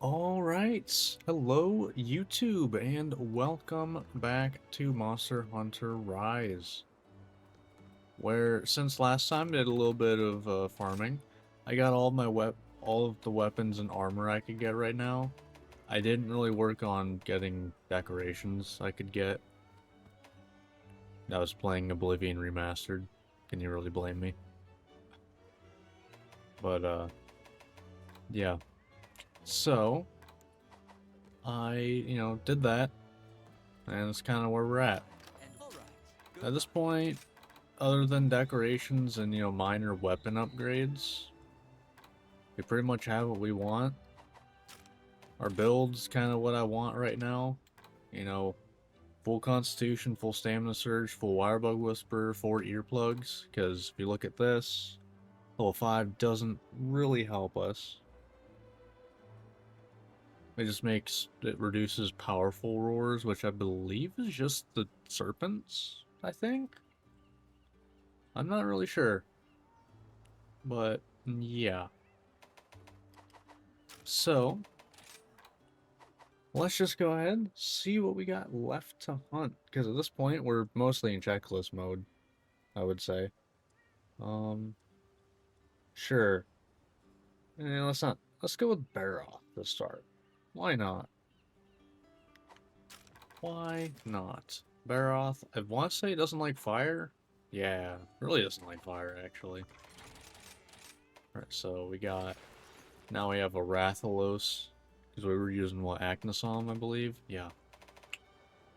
All right, hello YouTube, and welcome back to Monster Hunter Rise, where since last time I did a little bit of farming. I got all of the weapons and armor I could get right now. I didn't really work on getting decorations I could get. I was playing Oblivion Remastered. Can you really blame me? But yeah. So I did that, and it's kind of where we're at. At this point, other than decorations and, minor weapon upgrades, we pretty much have what we want. Our build's kind of what I want right now. You know, full constitution, full stamina surge, full wirebug whisper, 4 earplugs, because if you look at this, level 5 doesn't really help us. It reduces powerful roars, which I believe is just the serpents, I think? I'm not really sure. But, yeah. So, let's just go ahead and see what we got left to hunt. Because at this point, we're mostly in checklist mode, I would say. Sure. Let's go with Baroth to start. Why not? Why not? Baroth, I want to say it doesn't like fire. Yeah, really doesn't like fire, actually. Alright, so now we have a Rathalos, because we were using, what, Acnosom, I believe? Yeah.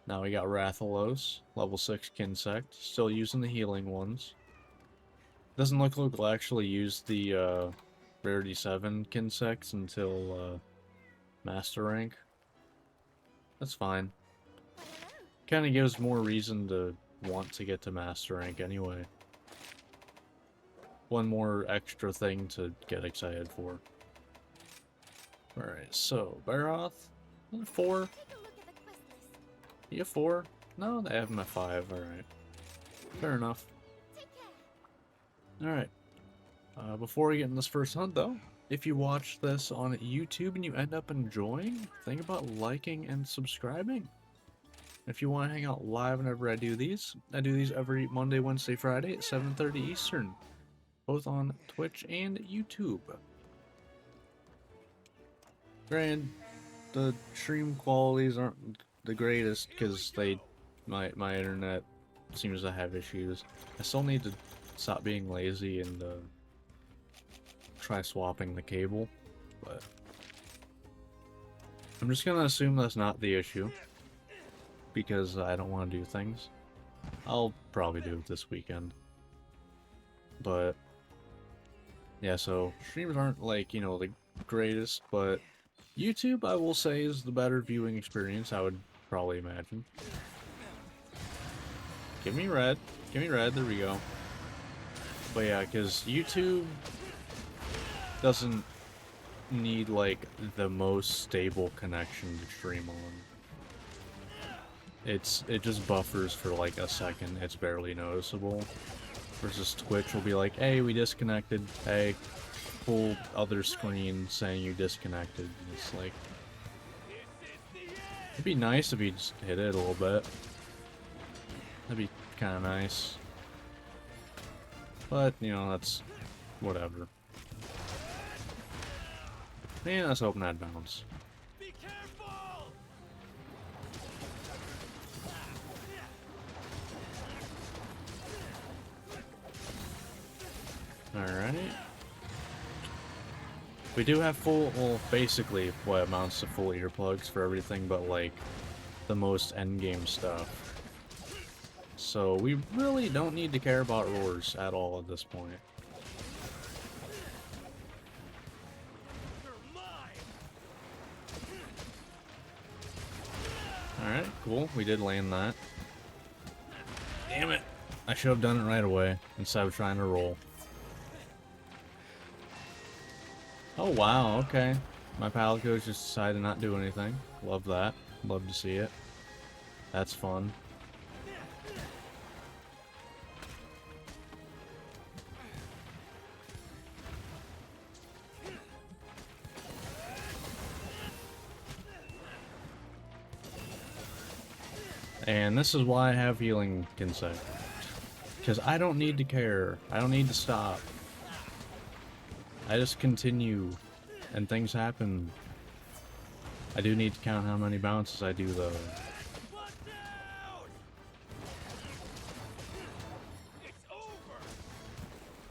Now we got Rathalos, level 6 Kinsect, still using the healing ones. Doesn't look like we'll actually use the Rarity 7 Kinsects until Master Rank. That's fine. Kind of gives more reason to want to get to Master Rank anyway. One more extra thing to get excited for. Alright, so Baroth, 4. You have 4? No, they have him at 5, alright. Fair enough. Alright. Before we get in this first hunt, though, if you watch this on YouTube and you end up enjoying, think about liking and subscribing. If you want to hang out live whenever I do these every Monday, Wednesday, Friday at 7:30 Eastern, both on Twitch and YouTube. Granted, the stream qualities aren't the greatest because my internet seems to have issues. I still need to stop being lazy and try swapping the cable, but I'm just gonna assume that's not the issue because I don't want to do things. I'll probably do it this weekend, but yeah, so streams aren't like, the greatest, but YouTube, I will say, is the better viewing experience, I would probably imagine. Give me red, there we go. But yeah, because YouTube doesn't need, like, the most stable connection to stream on. It just buffers for like a second, it's barely noticeable. Versus Twitch will be like, hey, we disconnected, hey, full other screen saying you disconnected. And it's like, it'd be nice if you just hit it a little bit. That'd be kind of nice. But, that's whatever. Man, let's open that bounce. Alright. We do have well, basically what amounts to full earplugs for everything but, like, the most endgame stuff. So we really don't need to care about roars at all at this point. Alright, cool. We did land that. Damn it! I should have done it right away instead of trying to roll. Oh wow, okay. My Palicos just decided to not do anything. Love that. Love to see it. That's fun. And this is why I have healing Kinsei. Because I don't need to care. I don't need to stop. I just continue. And things happen. I do need to count how many bounces I do, though.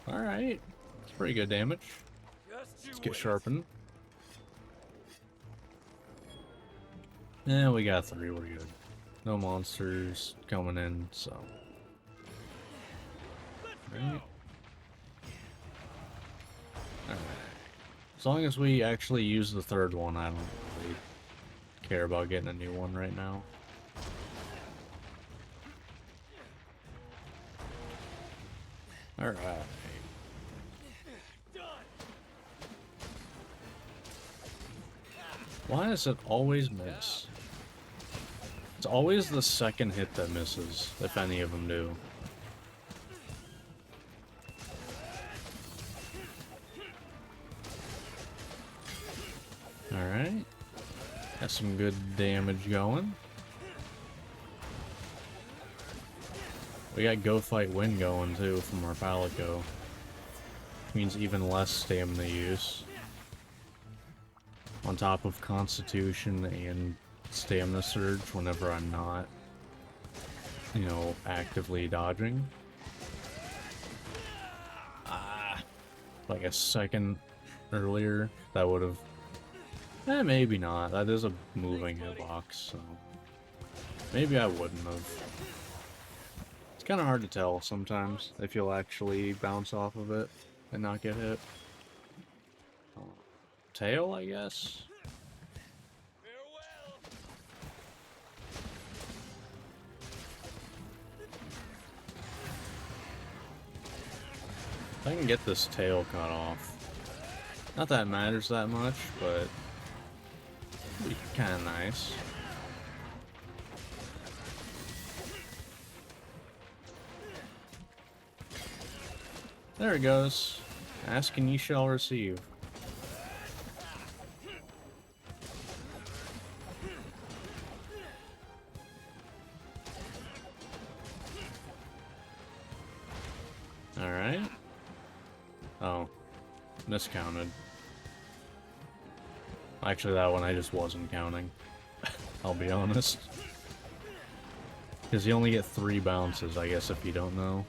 Alright. It's pretty good damage. Let's get sharpened. Yeah, we got 3. We're good. No monsters coming in, so. Alright. Alright. As long as we actually use the 3rd one, I don't really care about getting a new one right now. Alright. Why does it always miss? It's always the second hit that misses, if any of them do. Alright. Got some good damage going. We got Go Fight Win going too from our Palico. Means even less stamina use. On top of Constitution and Stamina Surge whenever I'm not, you know, actively dodging. Like a second earlier, that would have... maybe not. That is a moving hitbox, so... maybe I wouldn't have. It's kind of hard to tell sometimes if you'll actually bounce off of it and not get hit. Tail, I guess? If I can get this tail cut off. Not that it matters that much, but it'd be kind of nice. There it goes. Ask and ye shall receive. Alright. Oh. Miscounted. Actually, that one I just wasn't counting. I'll be honest. Because you only get 3 bounces, I guess, if you don't know.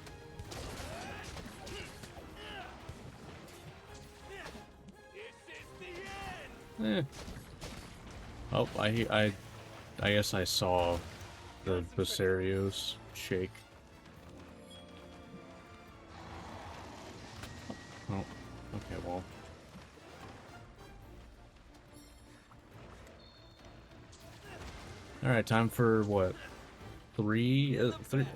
Oh, I guess I saw the Basarios shake. Oh, okay, well. Alright, time for what? 3?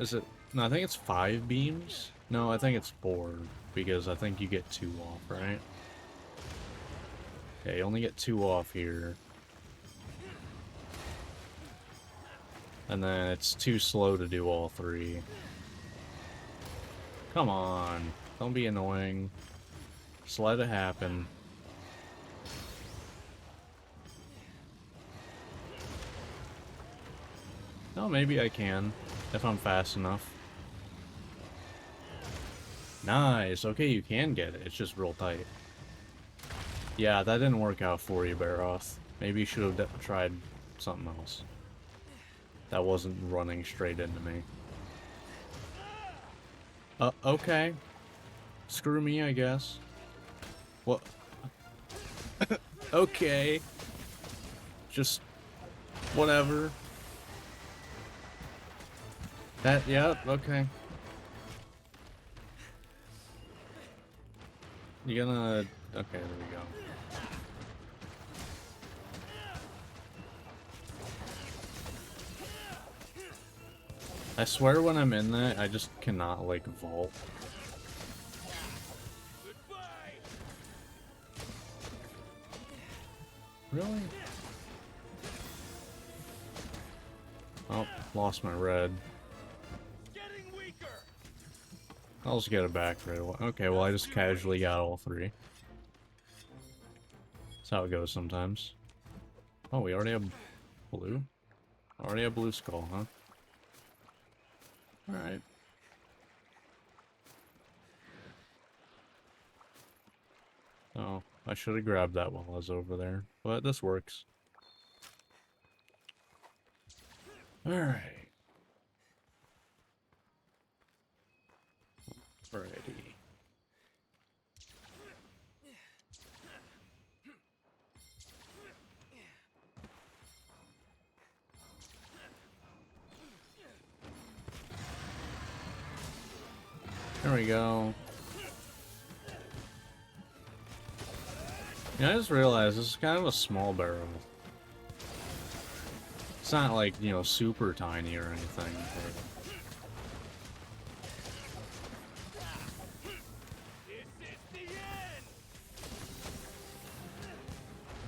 Is it? No, I think it's 5 beams? No, I think it's 4, because I think you get 2 off, right? Yeah, you only get 2 off here. And then it's too slow to do all 3. Come on. Don't be annoying. Just let it happen. No, maybe I can. If I'm fast enough. Nice. Okay, you can get it. It's just real tight. Yeah, that didn't work out for you, Baroth. Maybe you should have tried something else. That wasn't running straight into me. Okay. Screw me, I guess. What? Okay. Just... whatever. That, yeah, okay. You gonna... okay, there we go. I swear when I'm in that, I just cannot, like, vault. Really? Oh, lost my red. I'll just get it back right away. Okay, well I just casually got all 3. That's how it goes sometimes. Oh, we already have blue? Already have blue skull, huh? Alright. Oh, I should have grabbed that while I was over there, but this works. Alright. Alrighty. There we go. Yeah, I just realized this is kind of a small barrel. It's not like, you know, super tiny or anything.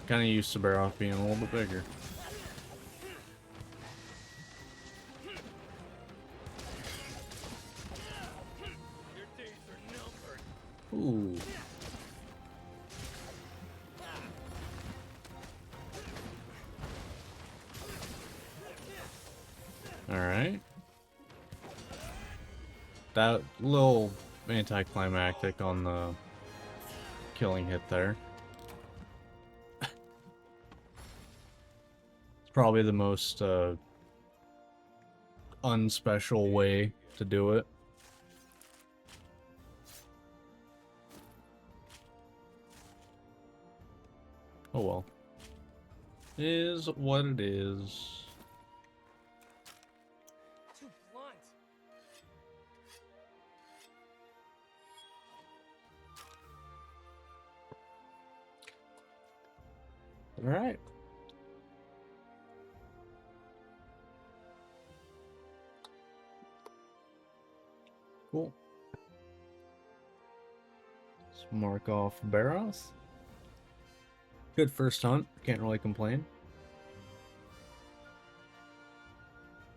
Kind of used to barrel being a little bit bigger. Ooh. Alright. That little anticlimactic on the killing hit there. It's probably the most unspecial way to do it. Oh well. Is what it is. Too blunt. Alright. Cool. Let's mark off Barroth. Good first hunt. Can't really complain.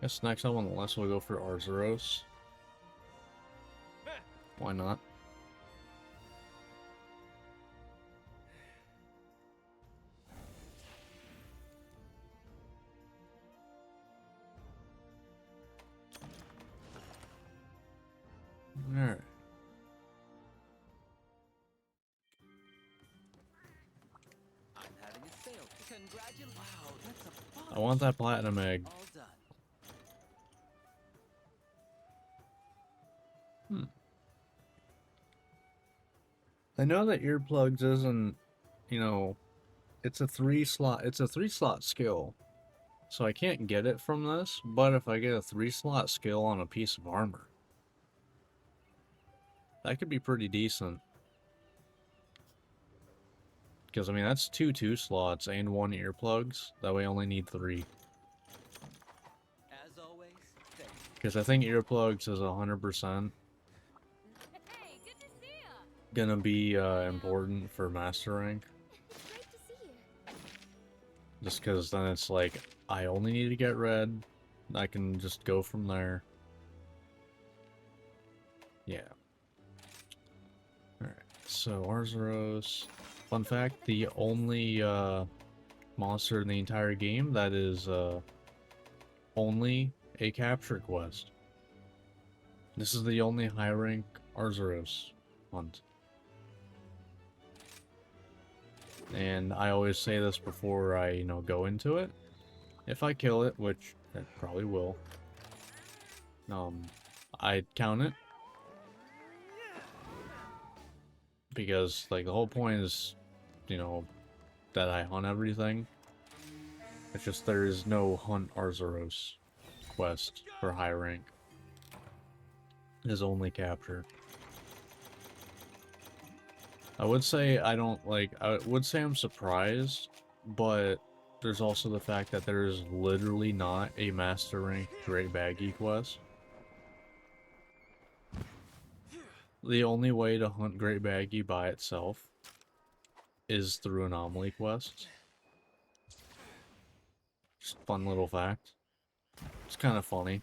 Guess next up on the list we'll go for Arzuros. Why not? Alright. I'm having a sale. Congratulations. Wow, that's a bunch. I want that platinum egg. All done. I know that earplugs isn't, you know, it's a three slot skill. So I can't get it from this, but if I get a 3-slot skill on a piece of armor, that could be pretty decent. Because, I mean, that's 2 slots and 1 earplugs. That way I only need 3. As always, thank you. Because I think earplugs is 100% Hey, good to see ya. gonna be important for master rank. Great to see you. Just because then it's like, I only need to get red. I can just go from there. Yeah. Alright, so Arzuros. Fun fact, the only monster in the entire game that is only a capture quest. This is the only high rank Arzuros hunt. And I always say this before I, you know, go into it. If I kill it, which I probably will, I count it. Because, like, the whole point is, you know, that I hunt everything. It's just there is no hunt Arzuros quest for high rank. It is only capture. I would say I would say I'm surprised, but there's also the fact that there is literally not a master rank Great Baggy quest. The only way to hunt Great Baggy by itself is through anomaly quests. Just fun little fact. It's kind of funny.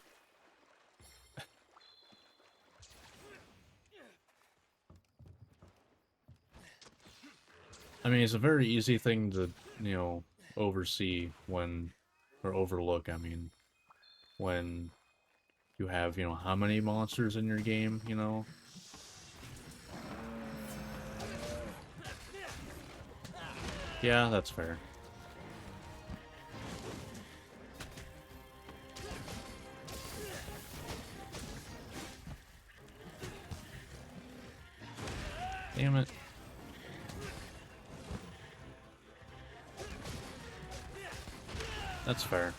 I mean, it's a very easy thing to, you know, oversee when, or overlook, I mean, when you have, you know, how many monsters in your game, you know. Yeah, that's fair. Damn it. That's fair.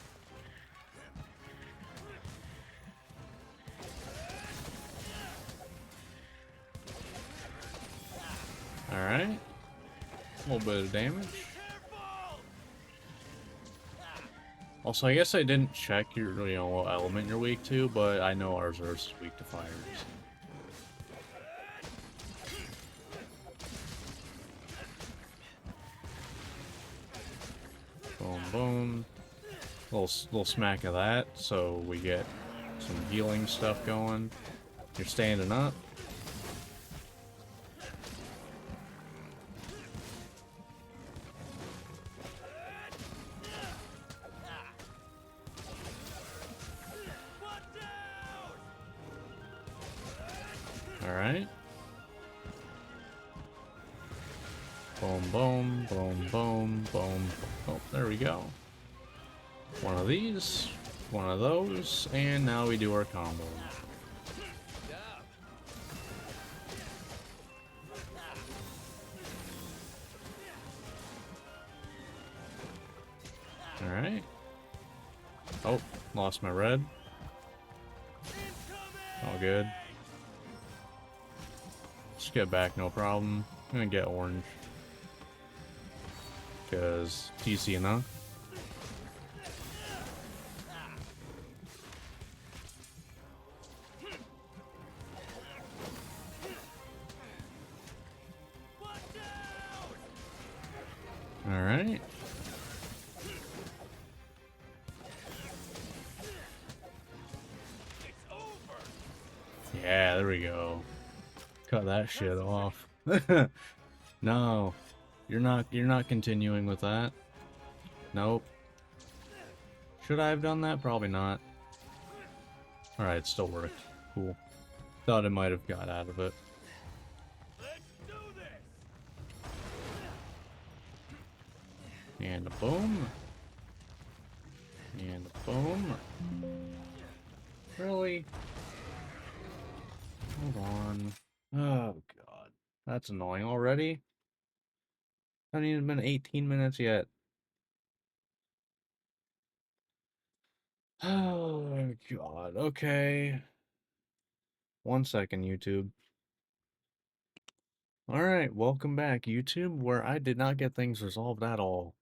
Alright. A little bit of damage. Also, I guess I didn't check your, you know, what element you're weak to, but I know ours is weak to fire. Boom, boom. Little smack of that, so we get some healing stuff going. You're standing up. Alright. Boom, boom, boom, boom, boom. Oh, there we go. One of these, one of those, and now we do our combo. Alright. Oh, lost my red. All good. Just get back, no problem. I'm gonna get orange. Because easy enough. Alright. Yeah, there we go. Cut that shit off. No. You're not continuing with that. Nope. Should I have done that? Probably not. Alright, it still worked. Cool. Thought it might have got out of it. And a boom. And a boom. Really? Hold on. Oh, God. That's annoying already. Hasn't even been 18 minutes yet. Oh, God. Okay. 1 second, YouTube. Alright, welcome back, YouTube, where I did not get things resolved at all.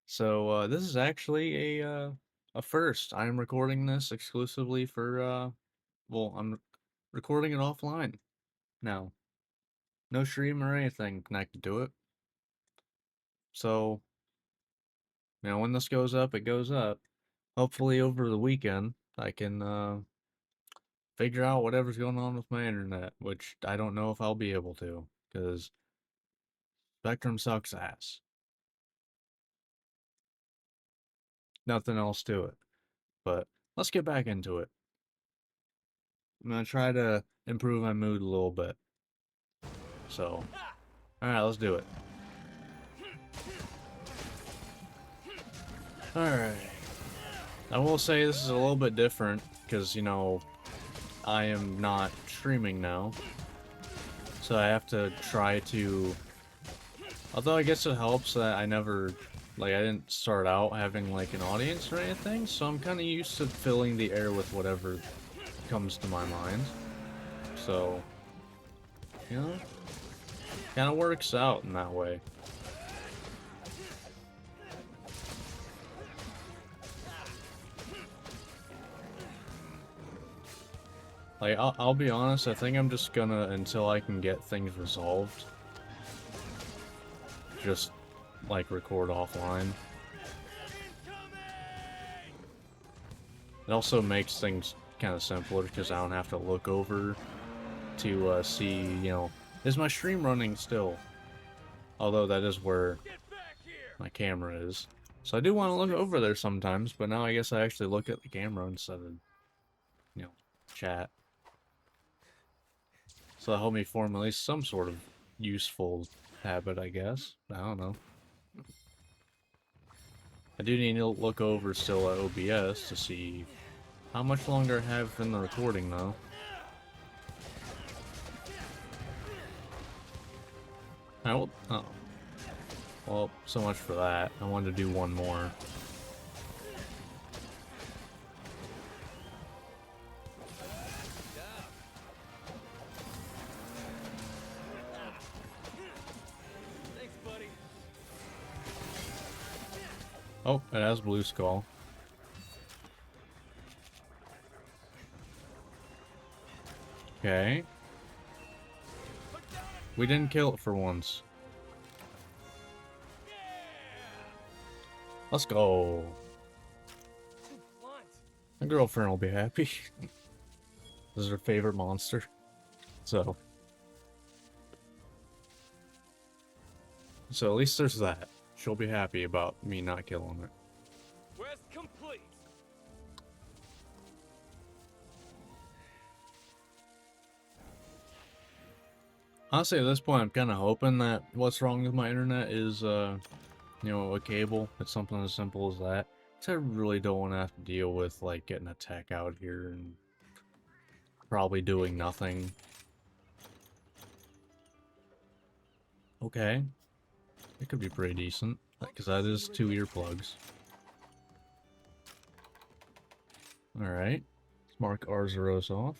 So, this is actually a first. I'm recording this exclusively for, well, I'm recording it offline now. No stream or anything connected to it. So, you know, when this goes up, it goes up. Hopefully over the weekend, I can, figure out whatever's going on with my internet, which I don't know if I'll be able to, because Spectrum sucks ass. Nothing else to it. But let's get back into it. I'm gonna try to improve my mood a little bit. So, alright, let's do it. Alright. I will say this is a little bit different, because, you know, I am not streaming now. So I have to try to... Although I guess it helps that I never... Like, I didn't start out having, like, an audience or anything, so I'm kind of used to filling the air with whatever comes to my mind. So, you know, kind of works out in that way. Like, I'll be honest, I think I'm just gonna, until I can get things resolved, just, like, record offline. It also makes things kind of simpler, because I don't have to look over to see, you know, is my stream running still? Although that is where my camera is. So I do want to look over there sometimes, but now I guess I actually look at the camera instead of, you know, chat. So that'll help me form at least some sort of useful habit, I guess. I don't know. I do need to look over still at OBS to see how much longer I have in the recording, though. Oh, well, so much for that. I wanted to do one more. Thanks, buddy. Oh, it has blue skull. Okay. We didn't kill it for once. Let's go. My girlfriend will be happy. This is her favorite monster. So at least there's that. She'll be happy about me not killing it. Quest complete. Honestly, at this point, I'm kind of hoping that what's wrong with my internet is, you know, a cable. It's something as simple as that. So I really don't want to have to deal with, like, getting a tech out here and probably doing nothing. Okay. It could be pretty decent, because that is 2 earplugs. Alright. Let's mark Arzuros off.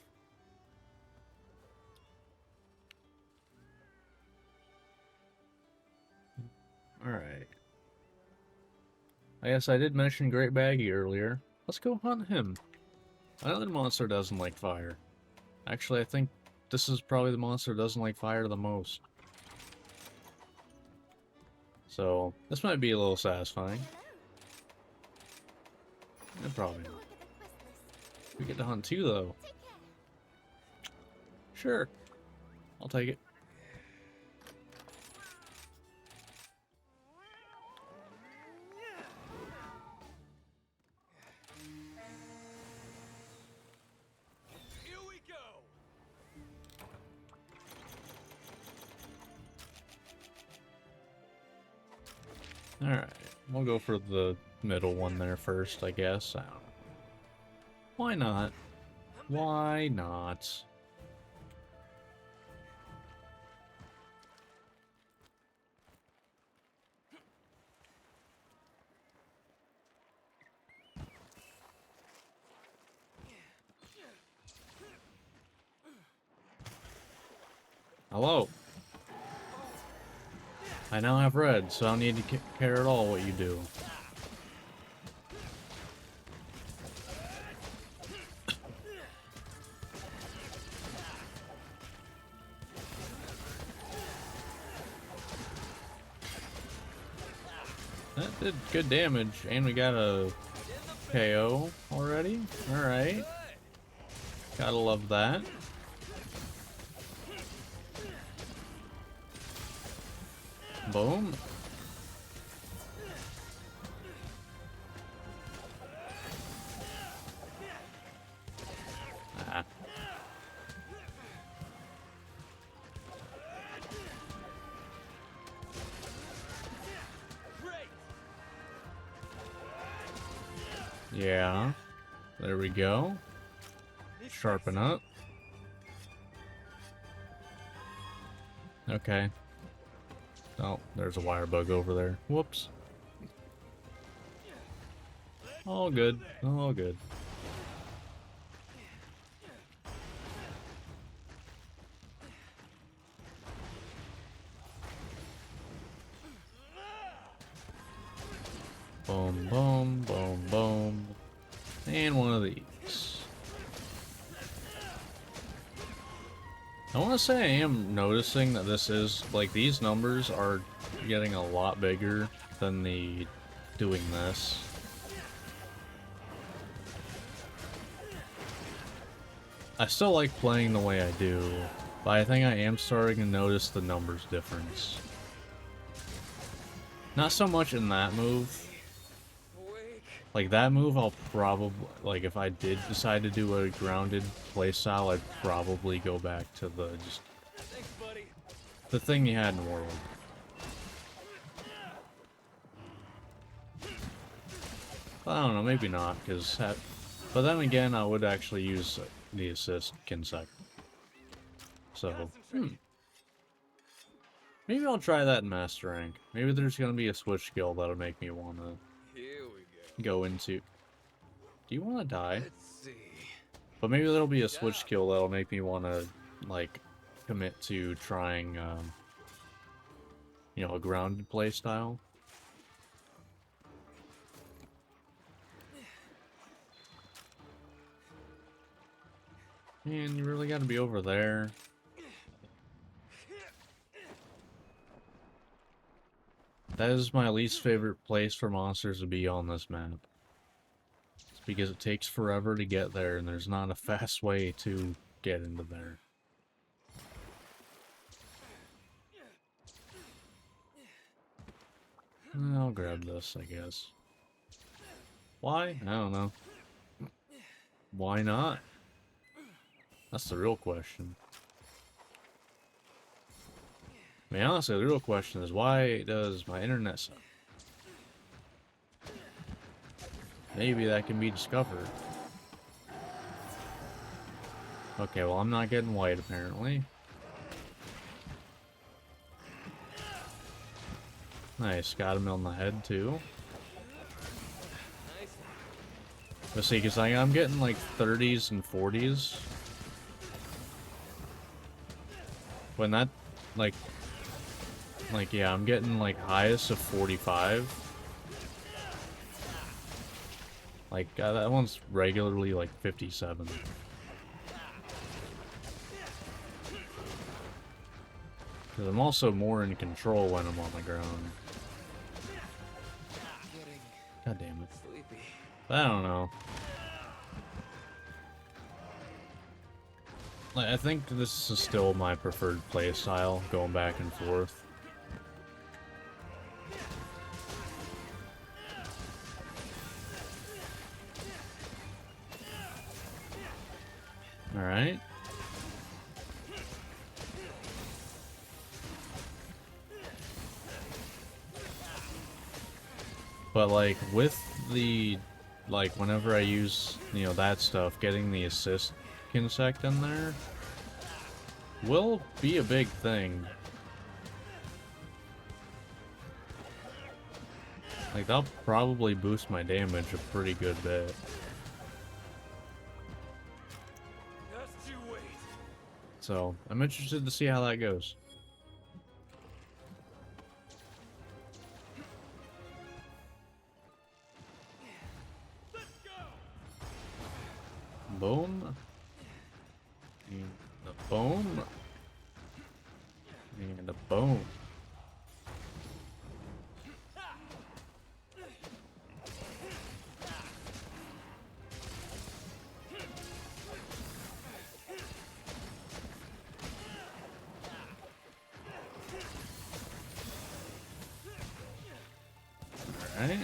Alright. I guess I did mention Great Baggy earlier. Let's go hunt him. Another monster doesn't like fire. Actually, I think this is probably the monster that doesn't like fire the most. So, this might be a little satisfying. Probably not. We get to hunt 2, though. Sure. I'll take it. Here we go. Alright. We'll go for the middle one there first, I guess. I don't know. Why not? Why not? Hello. I now have red, so I don't need to care at all what you do. That did good damage, and we got a KO already. Alright. Gotta love that. Boom. Ah. Yeah. There we go. Sharpen up. Okay. Oh, there's a wire bug over there. Whoops. All good. All good. Boom, boom, boom, boom. And one of these. I want to say I am noticing that this is, like, these numbers are getting a lot bigger than the doing this. I still like playing the way I do, but I think I am starting to notice the numbers difference. Not so much in that move. Awake. Like, that move, I'll probably... Like, if I did decide to do a grounded playstyle, I'd probably go back to the, just... Thanks, buddy. the thing you had in World. I don't know, maybe not, because... But then again, I would actually use the assist Kinsec. So, maybe I'll try that in Master Rank. Maybe there's gonna be a switch skill that'll make me wanna Here we go into... Do you wanna die? Let's see. But maybe there'll be a switch skill that'll make me wanna, like, commit to trying, you know, a grounded play style. Man, you really gotta be over there. That is my least favorite place for monsters to be on this map. It's because it takes forever to get there, and there's not a fast way to get into there. I'll grab this, I guess. Why? I don't know. Why not? That's the real question. I mean, honestly, the real question is, why does my internet suck? Maybe that can be discovered. Okay, well, I'm not getting white, apparently. Nice, got him on the head, too. But see, because I'm getting, like, 30s and 40s. When that, like, yeah, I'm getting, like, highest of 45. Like, that one's regularly, like, 57. Because I'm also more in control when I'm on the ground. God damn it. I don't know. Like, I think this is still my preferred play style, going back and forth. Alright. But, like, with the, like, whenever I use, you know, that stuff, getting the assist insect in there will be a big thing. Like, that'll probably boost my damage a pretty good bit. So, I'm interested to see how that goes. Boom. And a boom. And a boom. Alright.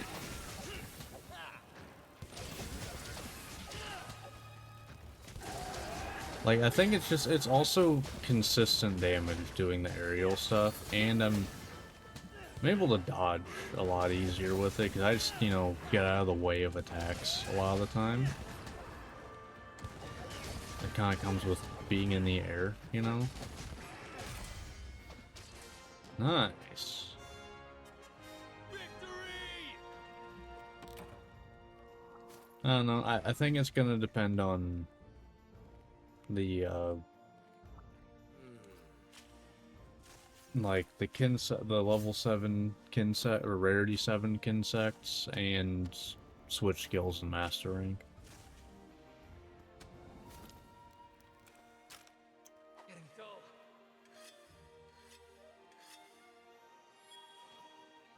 Like, I think it's also consistent damage doing the aerial stuff, and I'm able to dodge a lot easier with it, because I just, you know, get out of the way of attacks a lot of the time. It kind of comes with being in the air, you know? Nice. I don't know, I think it's gonna depend on the, like, the level 7 Kinsect, or Rarity 7 Kinsects, and switch skills and Master Rank.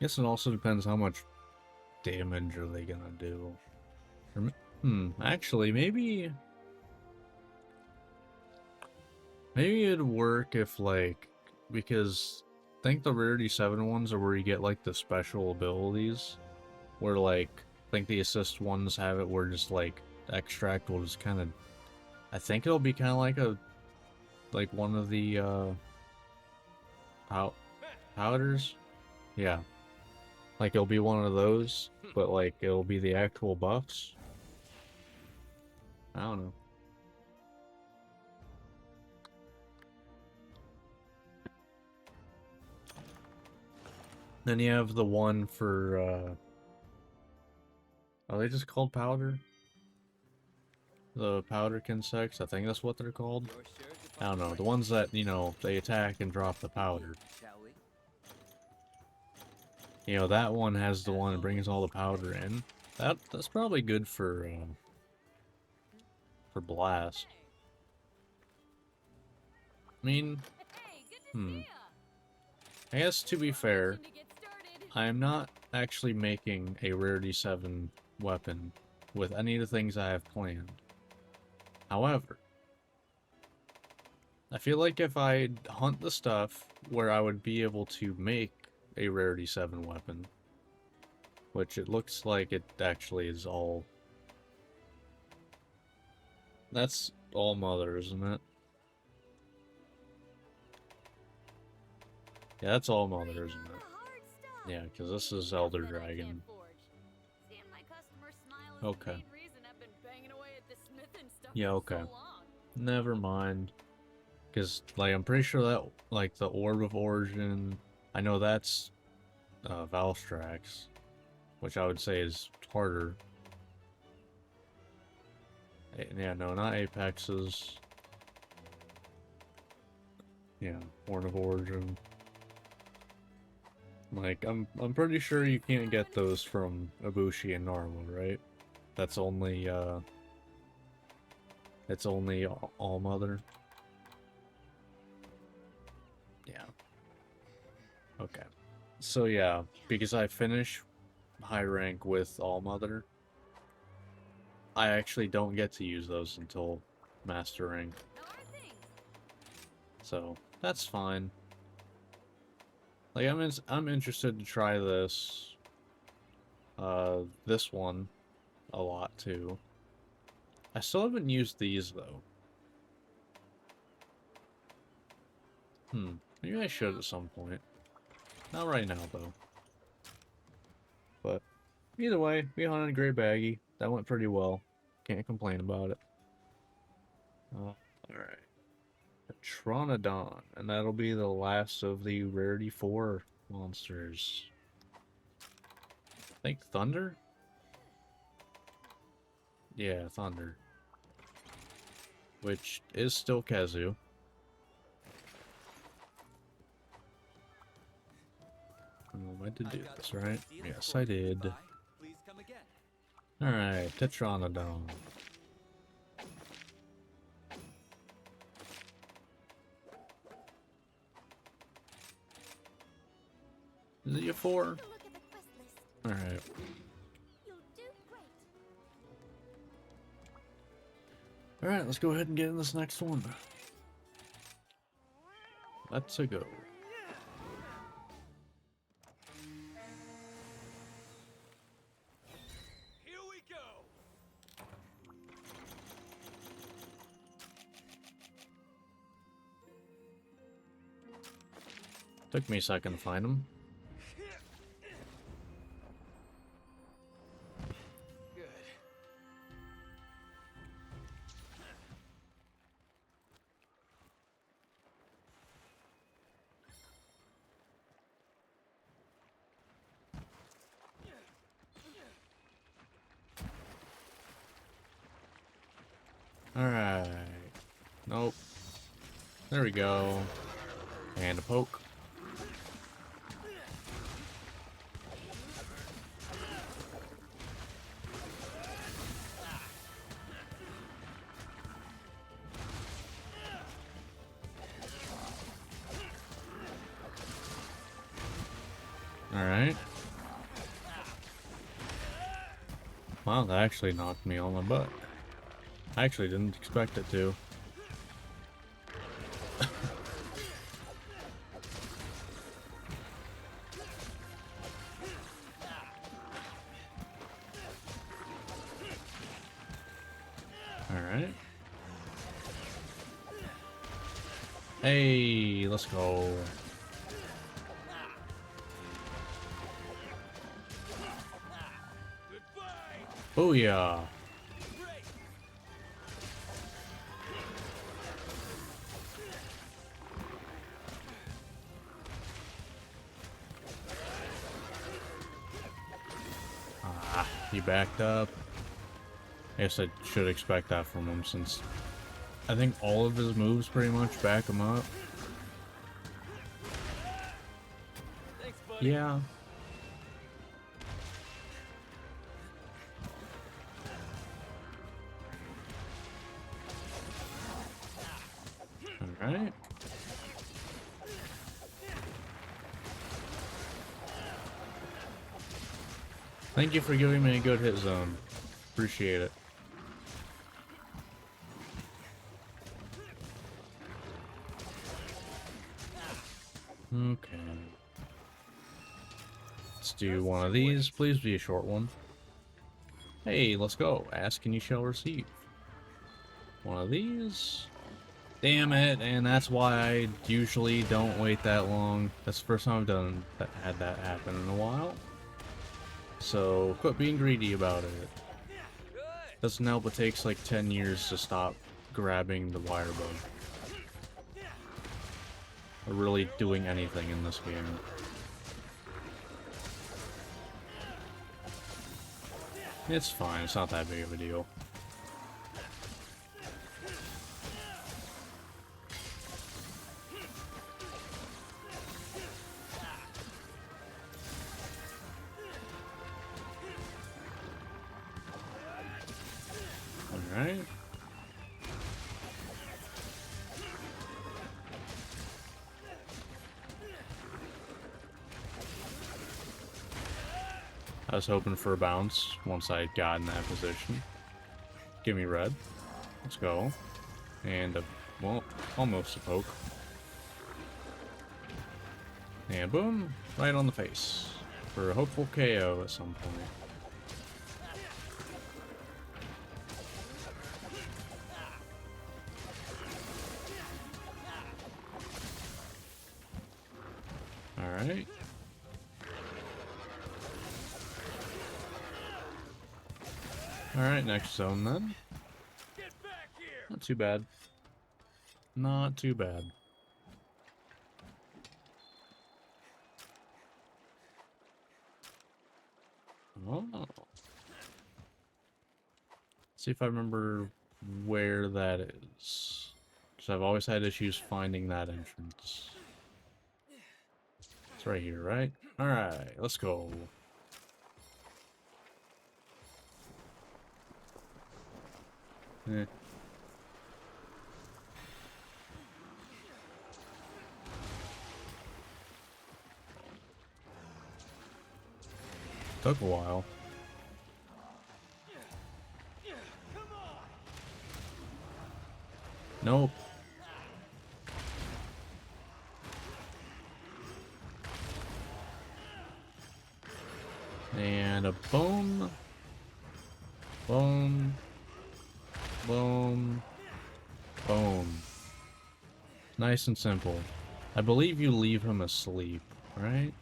Guess it also depends how much damage are they gonna do. Actually, maybe it'd work if, like, because I think the Rarity 7 ones are where you get, like, the special abilities, where, like, think the assist ones have it where just like extract will just kind of. I think it'll be kind of like one of the powders. Yeah, like it'll be one of those, but like it'll be the actual buffs. I don't know. Then you have the one for are they just called powder? The powder insects, I think that's what they're called. You're sure to I don't find the know, right the ones that, place. you know, they attack and drop the powder. Shall we? You know, that one has the one that brings all the powder in. That's probably good for blast. I mean, Hey, good to see ya. I guess to be fair, To get started. I am not actually making a Rarity 7 weapon with any of the things I have planned. However, I feel like if I hunt the stuff where I would be able to make a Rarity 7 weapon, which it looks like it actually is all... That's all Mother, isn't it? Yeah, that's all Mother, isn't Bring on it? the hard stuff. Yeah, because this is Stuff Elder that I can't Dragon. forge. Seeing my customers smile is Okay. the main reason I've been banging away at this smithing stuff Yeah, for okay. so long. Never mind. Because, like, I'm pretty sure that, like, the Orb of Origin, I know that's Valstrax, which I would say is harder. Yeah, no, not Apexes. Yeah, Horn of Origin. Like, I'm pretty sure you can't get those from Ibushi and Narwa, right? That's only, it's only All Mother. Yeah. Okay. So yeah, because I finish high rank with All Mother, I actually don't get to use those until Master rank. How are things? So that's fine. Like I'm interested to try this this one a lot too. I still haven't used these though. Maybe I should at some point. Not right now though. But either way, we hunted a Grey Baggy. That went pretty well. Can't complain about it. Alright. Tronodon, and that'll be the last of the Rarity 4 monsters. I think Thunder? Yeah, Thunder. Which is still Kazu. I did do this, right? Yes, I did. Please come again. Alright, Tetranodon. Is it you 4? Take a look at the quest list. Alright. You'll do great. Alright, let's go ahead and get in this next one. Let's go. Here we go. Took me a second to find him. Good. Alright. Nope. There we go. And a poke. Alright. Wow, that actually knocked me on my butt. I actually didn't expect it to. Alright. Hey, let's go. Booyah. Ah, he backed up. I guess I should expect that from him since I think all of his moves pretty much back him up. Thanks, buddy. Yeah. Alright. Thank you for giving me a good hit zone. Appreciate it. Okay. Let's do one of these. Please be a short one. Hey, let's go. Ask and you shall receive. One of these. Damn it, and that's why I usually don't wait that long. That's the first time I've had that happen in a while. So, quit being greedy about it. Doesn't help it takes like 10 years to stop grabbing the wire bug. Or really doing anything in this game. It's fine, it's not that big of a deal. Alright. I was hoping for a bounce once I got in that position. Give me red. Let's go. And, well, almost a poke. And boom, right on the face. For a hopeful KO at some point. Alright. Alright, next zone then. Not too bad. Not too bad. Oh. See if I remember where that is. Because I've always had issues finding that entrance. It's right here, right? Alright, let's go. Eh. Took a while. Nope. And a boom. Boom. Boom. Boom. Nice and simple. I believe you leave him asleep, right?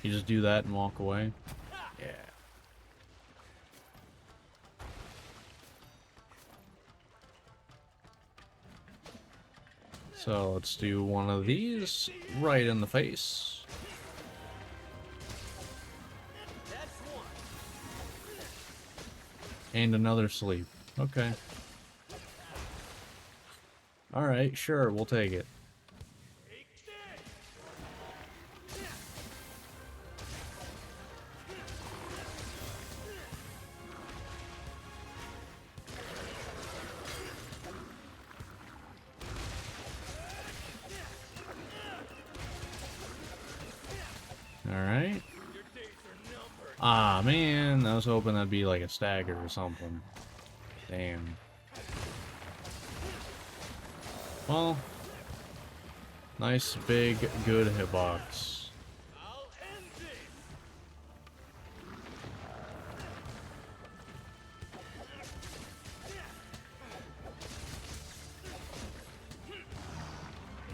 You just do that and walk away? Yeah. So let's do one of these right in the face. And another sleep. Okay. Alright, sure, we'll take it. Alright. Ah, man, I was hoping that'd be like a stagger or something. Damn. Well, nice, big, good hitbox.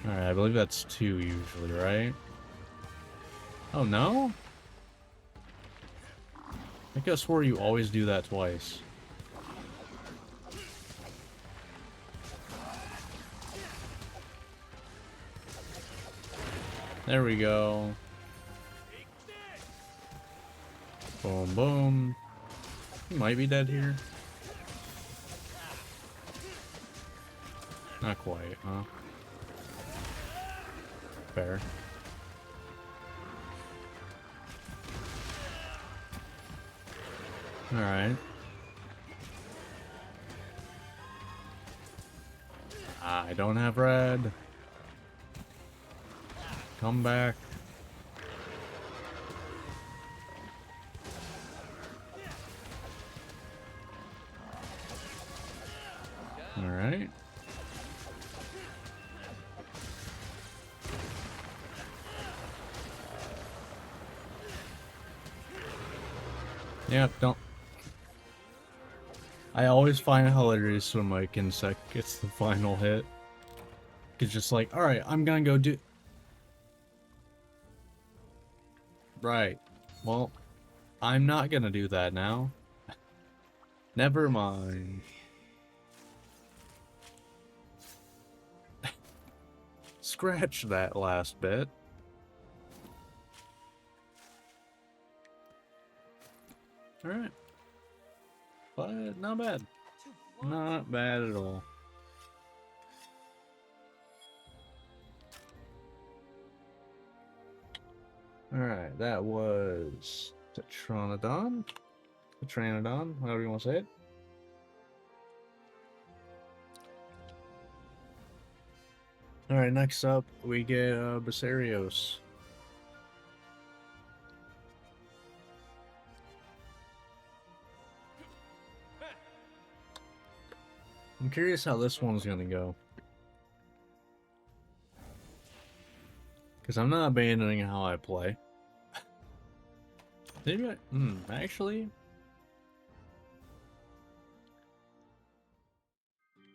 Alright, I believe that's 2 usually, right? Oh, no? I could have swore you always do that twice. There we go. Boom, boom. He might be dead here. Not quite, huh? Fair. Alright. I don't have red. Come back. Alright. Yeah, don't. I always find it hilarious when my insect gets the final hit. It's just like, alright, I'm gonna go do... Right. Well, I'm not gonna do that now. Never mind. Scratch that last bit. Alright. But not bad. Not bad at all. Alright, that was Tetranodon? Tetranodon, however you want to say it. Alright, next up we get Basarios. I'm curious how this one's gonna go. Because I'm not abandoning how I play. Maybe I... actually...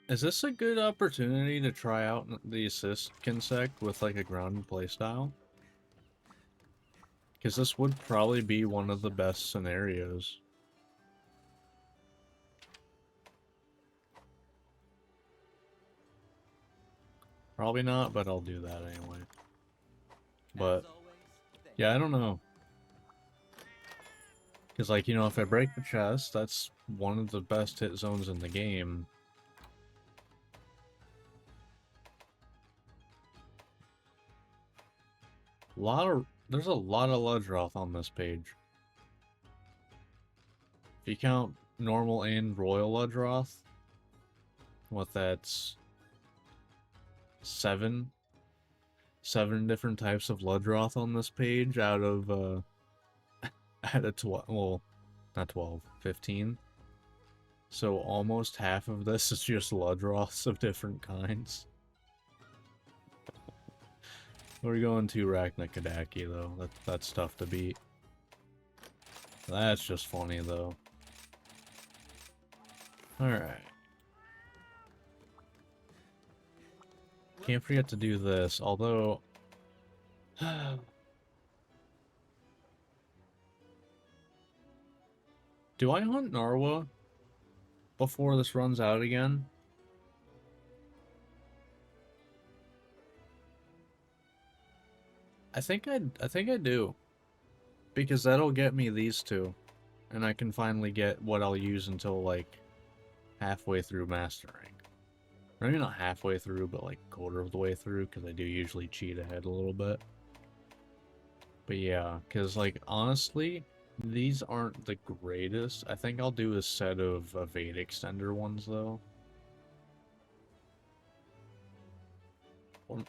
Is this a good opportunity to try out the assist insect with like a grounded playstyle? Because this would probably be one of the best scenarios. Probably not, but I'll do that anyway. But, yeah, I don't know. Because, like, you know, if I break the chest, that's one of the best hit zones in the game. There's a lot of Ludroth on this page. If you count normal and royal Ludroth, what that's... Seven different types of Ludroth on this page out of, out of 12, well, not 12, 15. So almost half of this is just Ludroths of different kinds. We're going to Raknikadaki, though. That's tough to beat. That's just funny, though. Alright. Can't forget to do this, although... Do I hunt Narwa before this runs out again? I think I do. Because that'll get me these two. And I can finally get what I'll use until, like, halfway through mastering. Maybe not halfway through, but like quarter of the way through, because I do usually cheat ahead a little bit. But yeah, because like honestly, these aren't the greatest. I think I'll do a set of evade extender ones though. Or,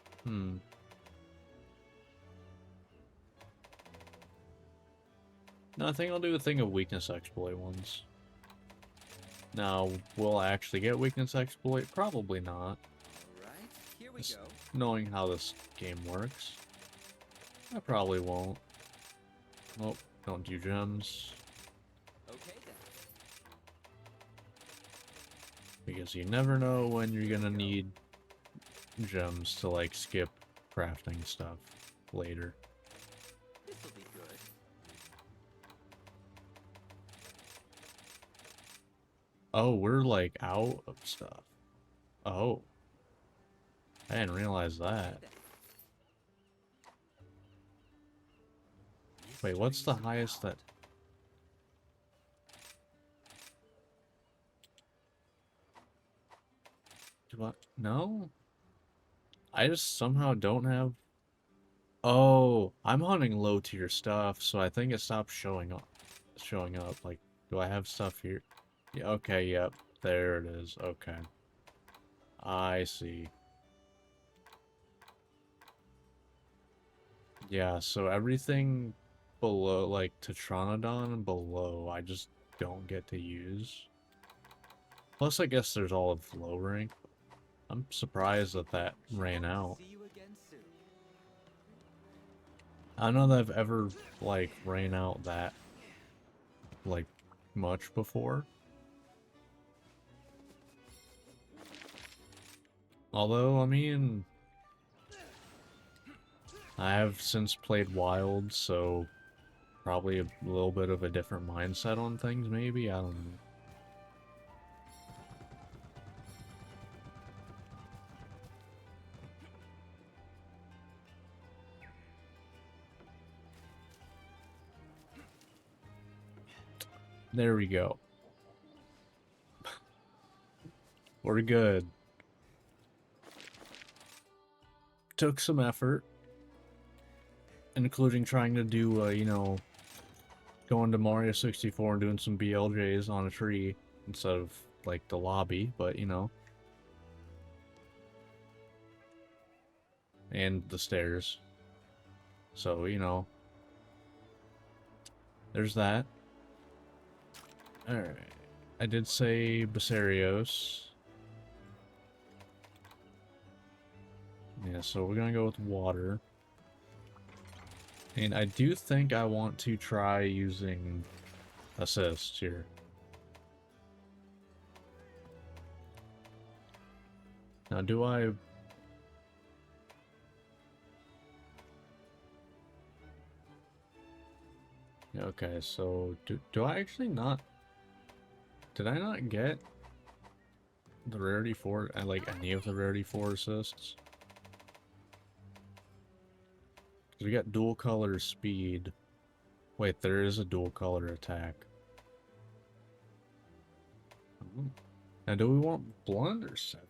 No, I think I'll do a thing of weakness exploit ones. Now, will I actually get weakness exploit? Probably not. Alright, here we Just go. knowing how this game works. I probably won't. Oh, don't do gems. Okay then. Because you never know when you're gonna need gems to like skip crafting stuff later. This'll be good. Oh, we're like out of stuff. Oh, I didn't realize that. Wait, what's the highest that... Do I... No? I just somehow don't have... Oh, I'm hunting low tier stuff, so I think it stopped showing up. Like, do I have stuff here? Yeah, okay, yep. There it is. Okay. I see. Yeah, so everything below, like, Tetranodon and below, I just don't get to use. Plus, I guess there's all of low rank. I'm surprised that that ran out. See you again soon. I don't know that I've ever, like, ran out that, like, much before. Although, I mean, I have since played Wild, so probably a little bit of a different mindset on things, maybe? I don't know. There we go. We're good. Took some effort, including trying to do, you know, going to Mario 64 and doing some BLJs on a tree instead of, like, the lobby, but, you know. And the stairs. So, you know. There's that. Alright. I did say Basarios. Yeah, so we're gonna go with water. And I do think I want to try using assist here. Now, do I... Okay, so do I actually not... Did I not get the rarity 4, like any of the rarity 4 assists? We got dual color speed. Wait, there is a dual color attack. Now, do we want blunt or severing?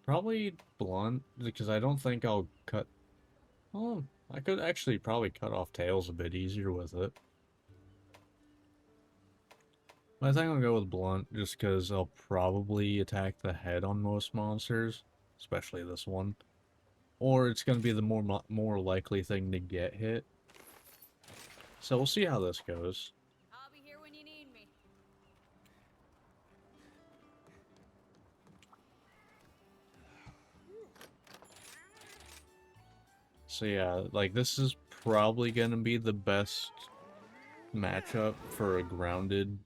Probably blunt, because I don't think I'll cut... Oh, I could actually probably cut off tails a bit easier with it. But I think I'll go with blunt, just because I'll probably attack the head on most monsters, especially this one. Or it's going to be the more likely thing to get hit. So we'll see how this goes. I'll be here when you need me. So yeah, like this is probably going to be the best matchup for a grounded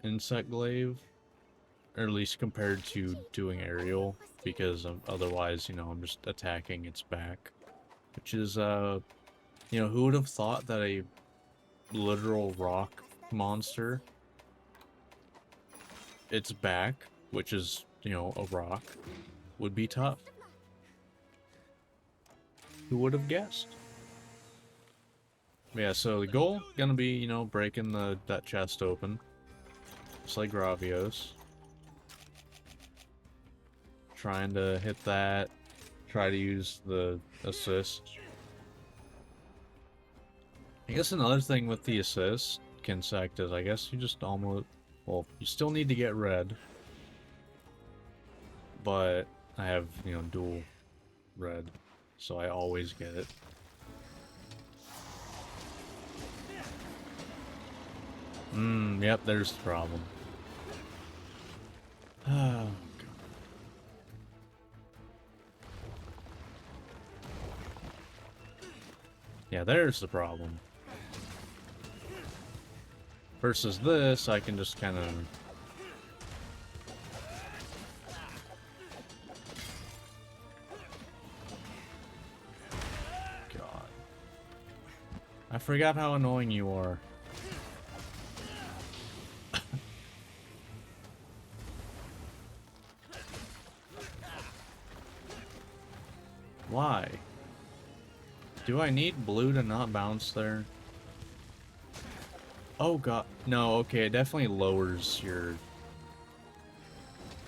insect glaive. Or at least compared to doing aerial, because otherwise, you know, I'm just attacking its back. Which is, you know, who would have thought that a literal rock monster, its back, which is, you know, a rock, would be tough? Who would have guessed? Yeah, so the goal gonna be, you know, breaking that chest open. Just like Gravios. Trying to hit that. Try to use the assist. I guess another thing with the assist, Kinsect, is I guess you just almost... Well, you still need to get red. But I have, you know, dual red. So I always get it. Yep, there's the problem. Oh, God. Yeah, there's the problem. Versus this, I can just kind of... forgot how annoying you are. Why? Do I need blue to not bounce there? Oh god. No, okay, it definitely lowers your...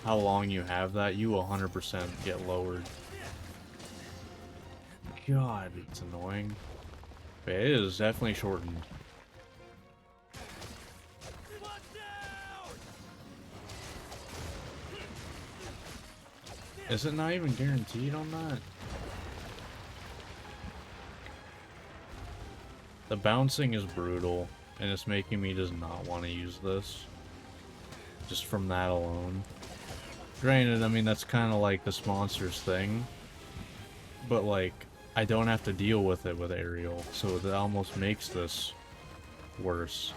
how long you have that. You 100% get lowered. God, it's annoying. But it is definitely shortened. Is it not even guaranteed on that? The bouncing is brutal, and it's making me just not want to use this. Just from that alone. Granted, I mean, that's kind of like this monster's thing. But, like, I don't have to deal with it with aerial, so that almost makes this worse.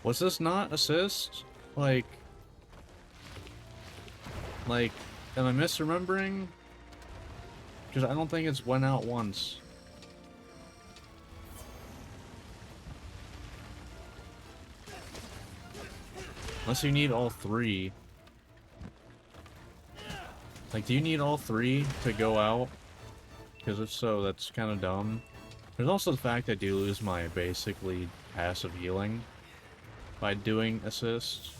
Was this not assist? Like, am I misremembering? Because I don't think it's went out once. Unless you need all three. Like, do you need all three to go out? Because if so, that's kind of dumb. There's also the fact I do lose my basically passive healing by doing assists,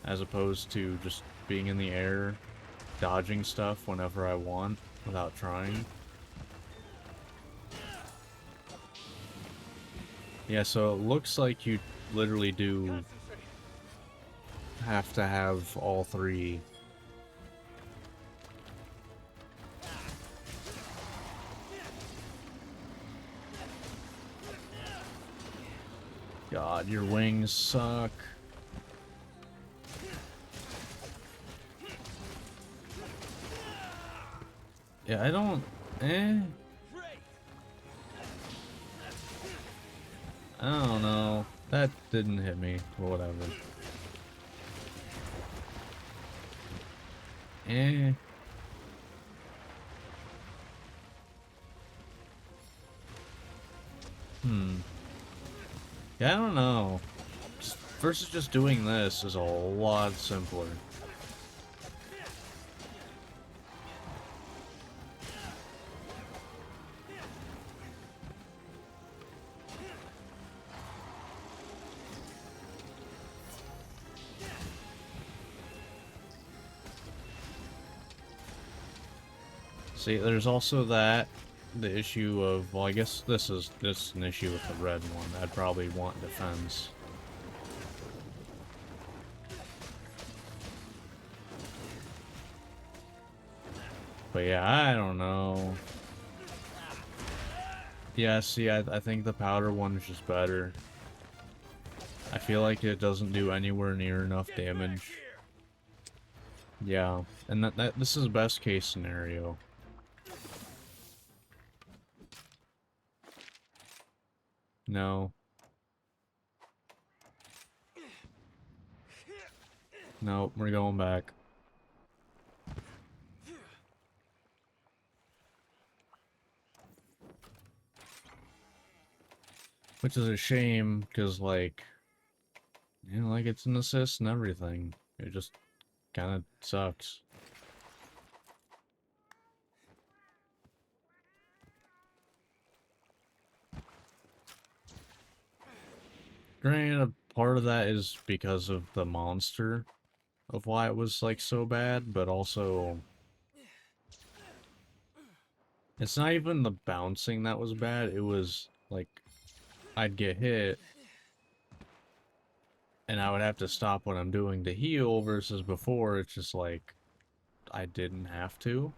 as opposed to just being in the air, dodging stuff whenever I want without trying. Yeah, so it looks like you literally do have to have all three. God, your wings suck. Yeah, I don't... I don't know. That didn't hit me, or whatever. Yeah, I don't know. Versus just doing this is a lot simpler. See, there's also the issue of, well, I guess this is an issue with the red one. I'd probably want defense. But yeah, I don't know. Yeah, see, I think the powder one is just better. I feel like it doesn't do anywhere near enough damage. Yeah, and this is best case scenario. No. No, we're going back. Which is a shame, because, like, you know, like, it's an assist and everything. It just kind of sucks. Granted, part of that is because of the monster, of why it was, like, so bad, but also... It's not even the bouncing that was bad, it was, like, I'd get hit, and I would have to stop what I'm doing to heal, versus before, it's just like, I didn't have to.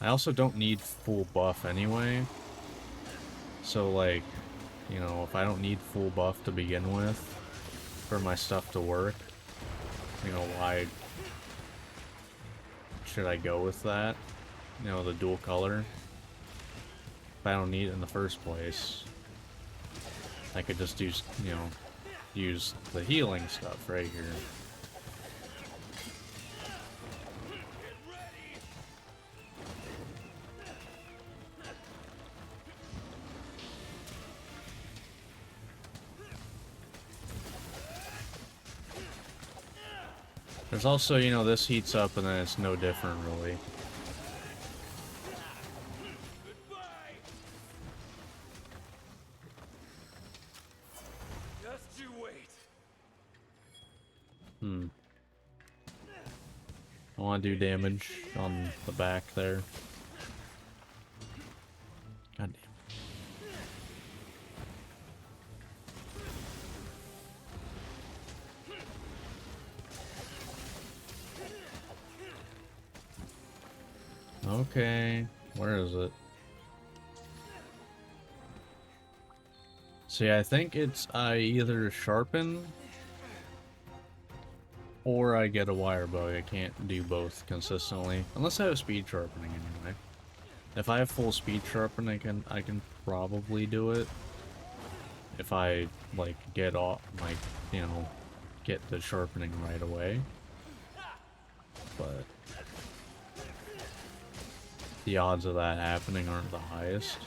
I also don't need full buff anyway, so like, you know, if I don't need full buff to begin with, for my stuff to work, you know, why should I go with that? You know, the dual color. If I don't need it in the first place, I could just use, you know, use the healing stuff right here. There's also, you know, this heats up and then it's no different, really. Just you wait. I want to do damage on the back there. God damn. Okay, where is it? See, I think it's I either sharpen or I get a wire bug. I can't do both consistently. Unless I have speed sharpening anyway. If I have full speed sharpening, I can probably do it. If I like get off, like, you know, get the sharpening right away. But the odds of that happening aren't the highest.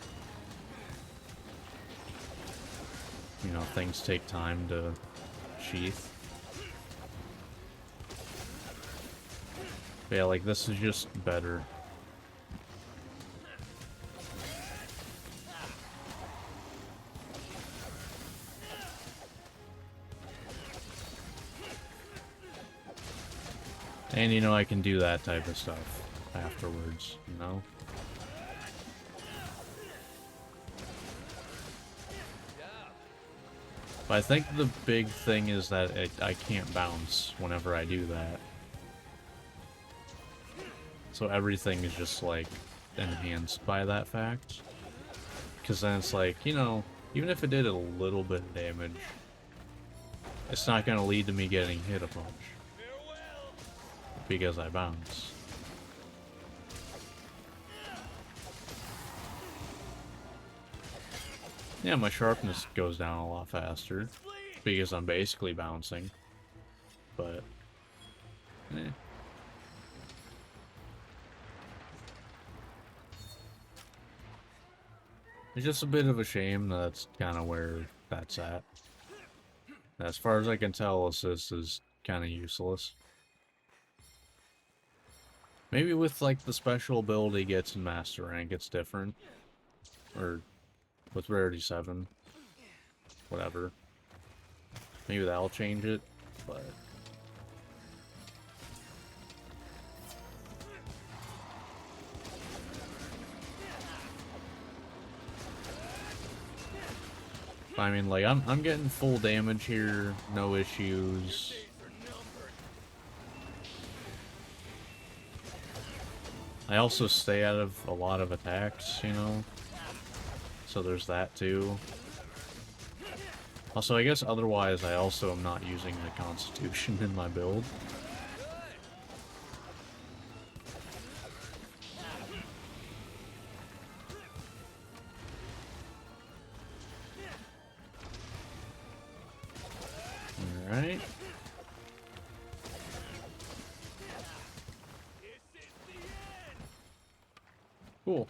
You know, things take time to sheath. But yeah, like, this is just better. And, you know, I can do that type of stuff afterwards, you know? But I think the big thing is that I can't bounce whenever I do that. So everything is just, like, enhanced by that fact. Because then it's like, you know, even if it did a little bit of damage, it's not going to lead to me getting hit a bunch. Because I bounce. Yeah, my sharpness goes down a lot faster. Because I'm basically bouncing. But, eh. It's just a bit of a shame that's kind of where that's at. As far as I can tell, assist is kind of useless. Maybe with, like, the special ability gets in Master Rank, it's different. Or with Rarity 7. Whatever. Maybe that'll change it, but... I mean, like, I'm getting full damage here, no issues. I also stay out of a lot of attacks, you know? So there's that too. Also, I guess otherwise I also am not using the Constitution in my build. Alright. Cool.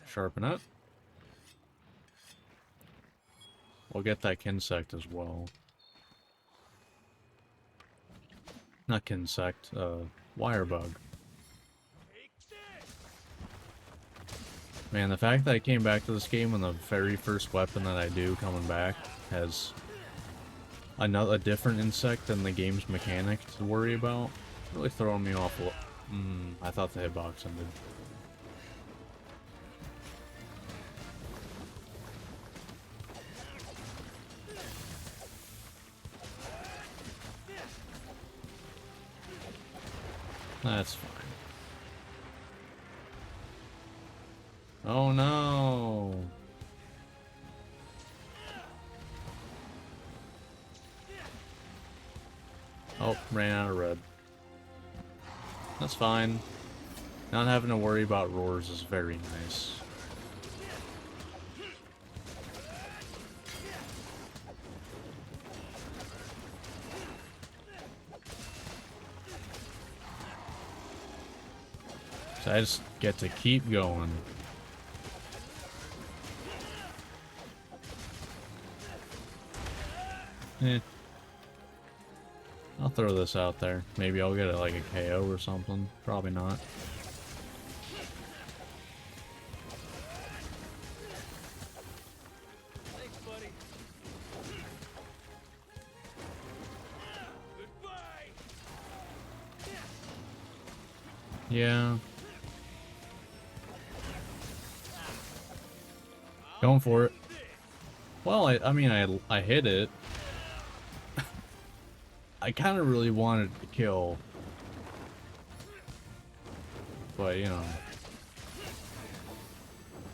Sharpen up. We'll get that Kinsect as well. Not Kinsect, wire bug. Man, the fact that I came back to this game and the very first weapon that I do coming back has a different insect than the game's mechanic to worry about, really throwing me off. I thought the hitbox ended. That's fine. Oh no! Oh, ran out of red. That's fine. Not having to worry about roars is very nice. So I just get to keep going. Eh. I'll throw this out there. Maybe I'll get it like a KO or something. Probably not. Thanks, buddy. Goodbye. Yeah. Going for it. Well, I mean, I hit it. I kind of really wanted to kill. But, you know.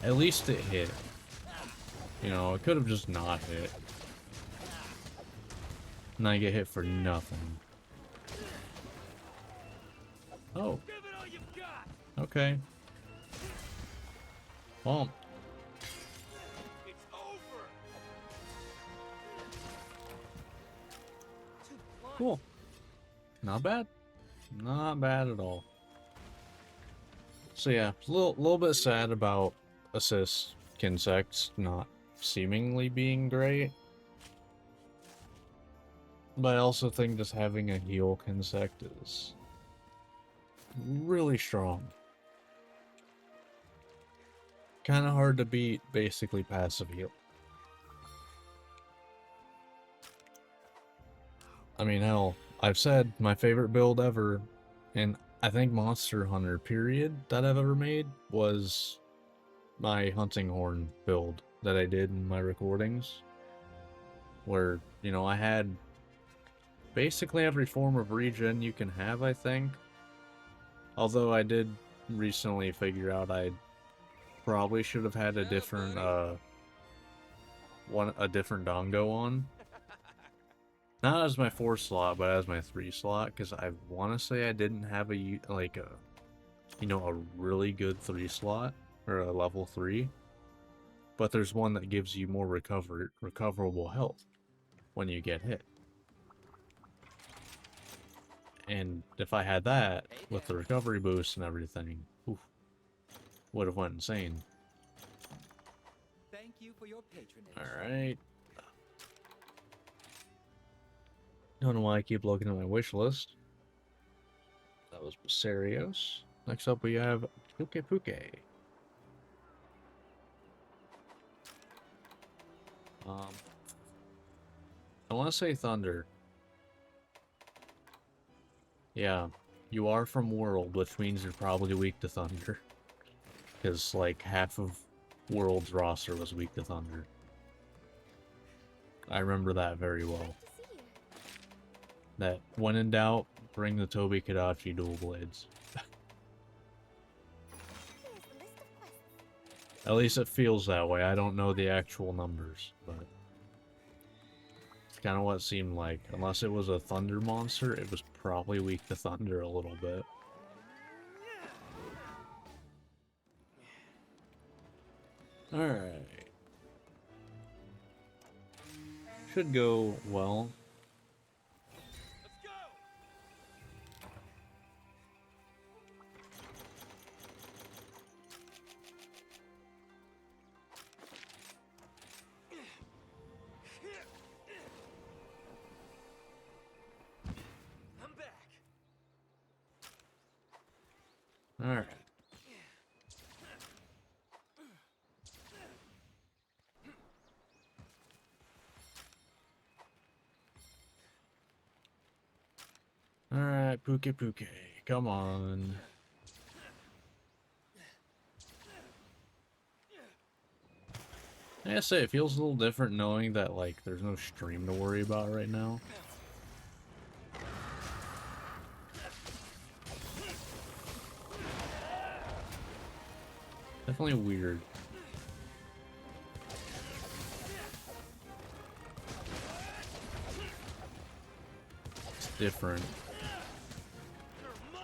At least it hit. You know, it could have just not hit. And I get hit for nothing. Oh. Give it all you've got. Okay. Well. It's over. Cool. Not bad. Not bad at all. So yeah, a little bit sad about assist Kinsects not seemingly being great. But I also think just having a heal Kinsect is really strong. Kind of hard to beat, basically passive heal. I mean, hell, I've said my favorite build ever, and I think Monster Hunter period that I've ever made was my Hunting Horn build that I did in my recordings. Where, you know, I had basically every form of regen you can have, I think. Although I did recently figure out I probably should have had a different, a different dongo on. Not as my 4 slot, but as my 3 slot, because I want to say I didn't have you know, a really good 3 slot, or a level 3. But there's one that gives you more recoverable health when you get hit. And if I had that, with the recovery boost and everything, oof, would have went insane. Thank you for your patronage. Alright. Don't know why I keep looking at my wish list. That was Serios. Next up we have Puke Puke. I want to say Thunder. Yeah, you are from World, which means you're probably weak to Thunder. Because, like, half of World's roster was weak to Thunder. I remember that very well. That, when in doubt, bring the Tobi Kadachi dual blades. At least it feels that way. I don't know the actual numbers, but it's kind of what it seemed like. Unless it was a Thunder monster, it was probably weak to Thunder a little bit. Alright. Should go well. Let's go. I'm back. Alright. Alright, Puke Puke, come on. I gotta say, it feels a little different knowing that, like, there's no stream to worry about right now. Definitely weird. It's different. You're mine.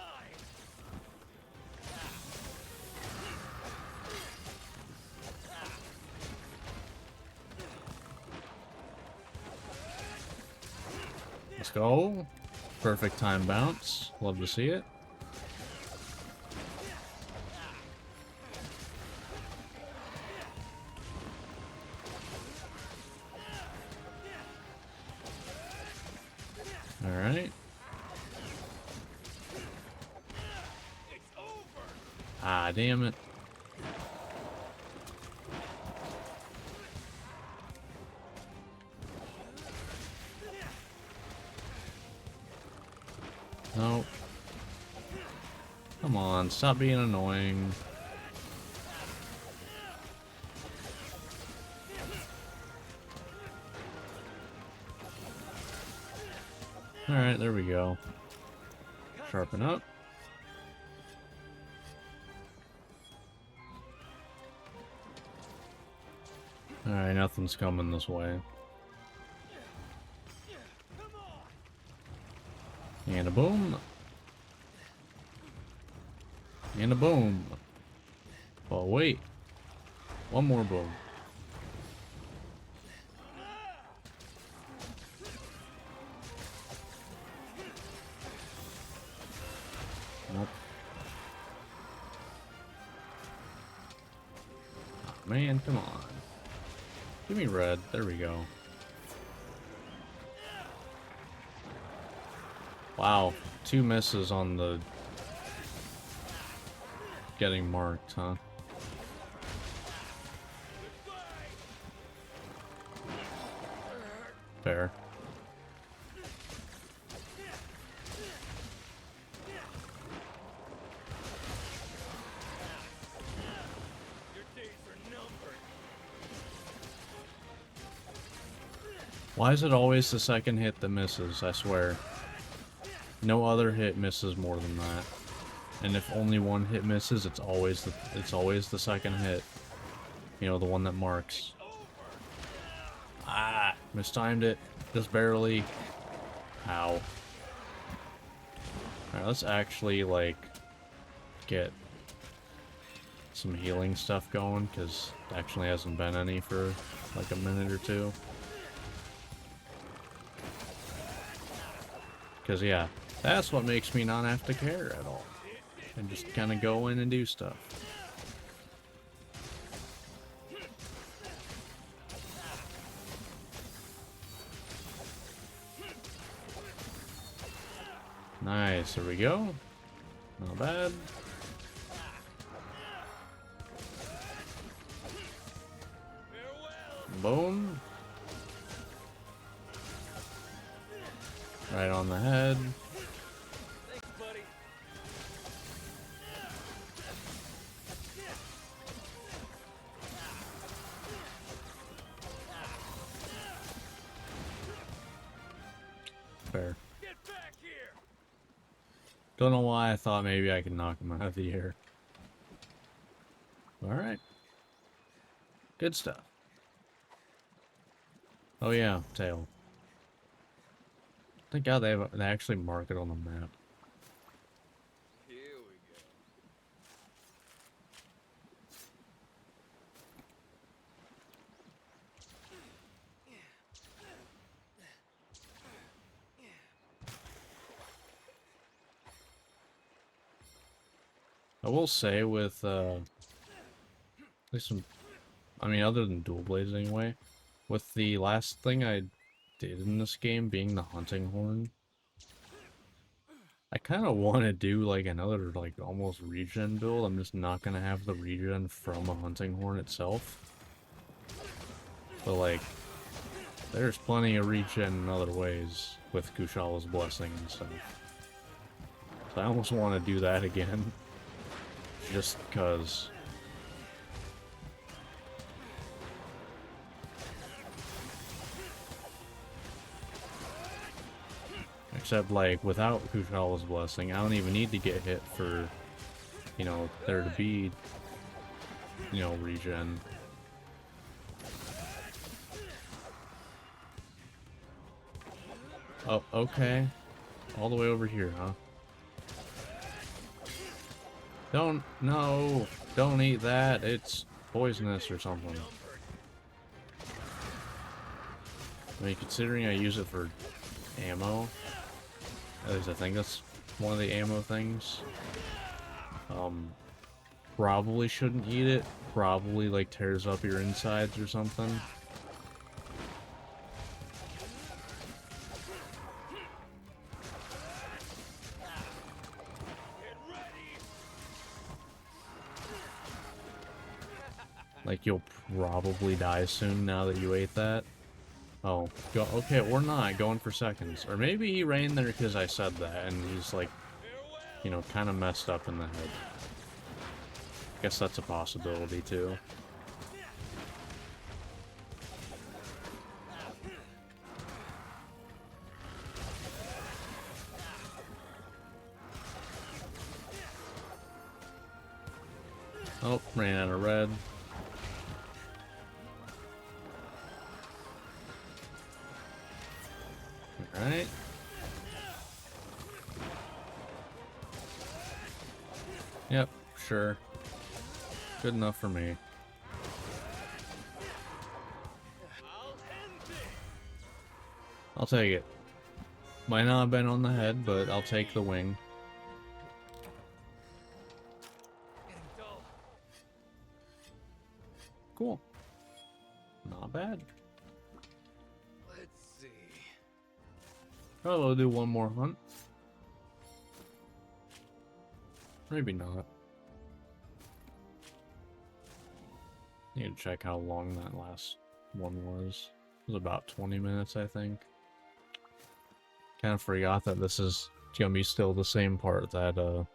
Let's go. Perfect time bounce. Love to see it. Alright. Ah, damn it. Nope. Come on, stop being annoying. Alright, there we go. Sharpen up. Alright, nothing's coming this way. And a boom. And a boom. Oh, wait. One more boom. Nope. Oh, man, come on. Give me red. There we go. Wow. 2 misses on the getting marked, huh? Fair. Why is it always the second hit that misses? I swear. No other hit misses more than that. And if only one hit misses, it's always the second hit. You know, the one that marks. Ah, mistimed it. Just barely. Ow. Alright, let's actually, like, get some healing stuff going, because actually hasn't been any for, like, a minute or two. Because, yeah, that's what makes me not have to care at all. And just kind of go in and do stuff. Nice, there we go. Not bad. Boom. Right on the head. Thanks, buddy. Fair. Get back here. Don't know why I thought maybe I could knock him out of the air. Alright. Good stuff. Oh yeah, tail. Thank God they actually mark it on the map. Here we go. I will say with, at least some, I mean, other than dual blades anyway, with the last thing I did in this game being the hunting horn, I kind of want to do, like, another, like, almost regen build. I'm just not going to have the regen from a hunting horn itself. But, like, there's plenty of regen in other ways with Kushala's blessing and stuff. So I almost want to do that again. Just because. Except, like, without Kushala's blessing, I don't even need to get hit for, you know, there to be, you know, regen. Oh, okay. All the way over here, huh? No, don't eat that. It's poisonous or something. I mean, considering I use it for ammo, at least I think that's one of the ammo things. Probably shouldn't eat it. Probably, like, tears up your insides or something. Like, you'll probably die soon now that you ate that. Oh, go, okay, or not, going for seconds. Or maybe he ran there because I said that, and he's like, you know, kind of messed up in the head. Guess that's a possibility, too. Oh, ran out of red. Alright. Yep, sure. Good enough for me. I'll take it. Might not have been on the head, but I'll take the wing. Cool. Not bad. Let's see. Probably will do one more hunt. Maybe not. Need to check how long that last one was. It was about 20 minutes, I think. Kind of forgot that this is gonna be still the same part that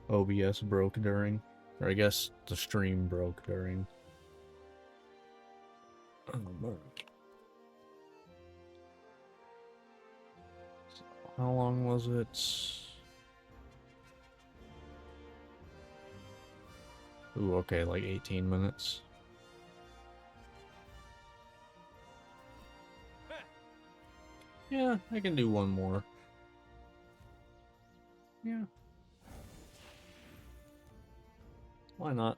OBS broke during. Or I guess the stream broke during. Oh, man. So how long was it? Ooh, okay, like 18 minutes. Yeah, I can do one more. Yeah. Why not?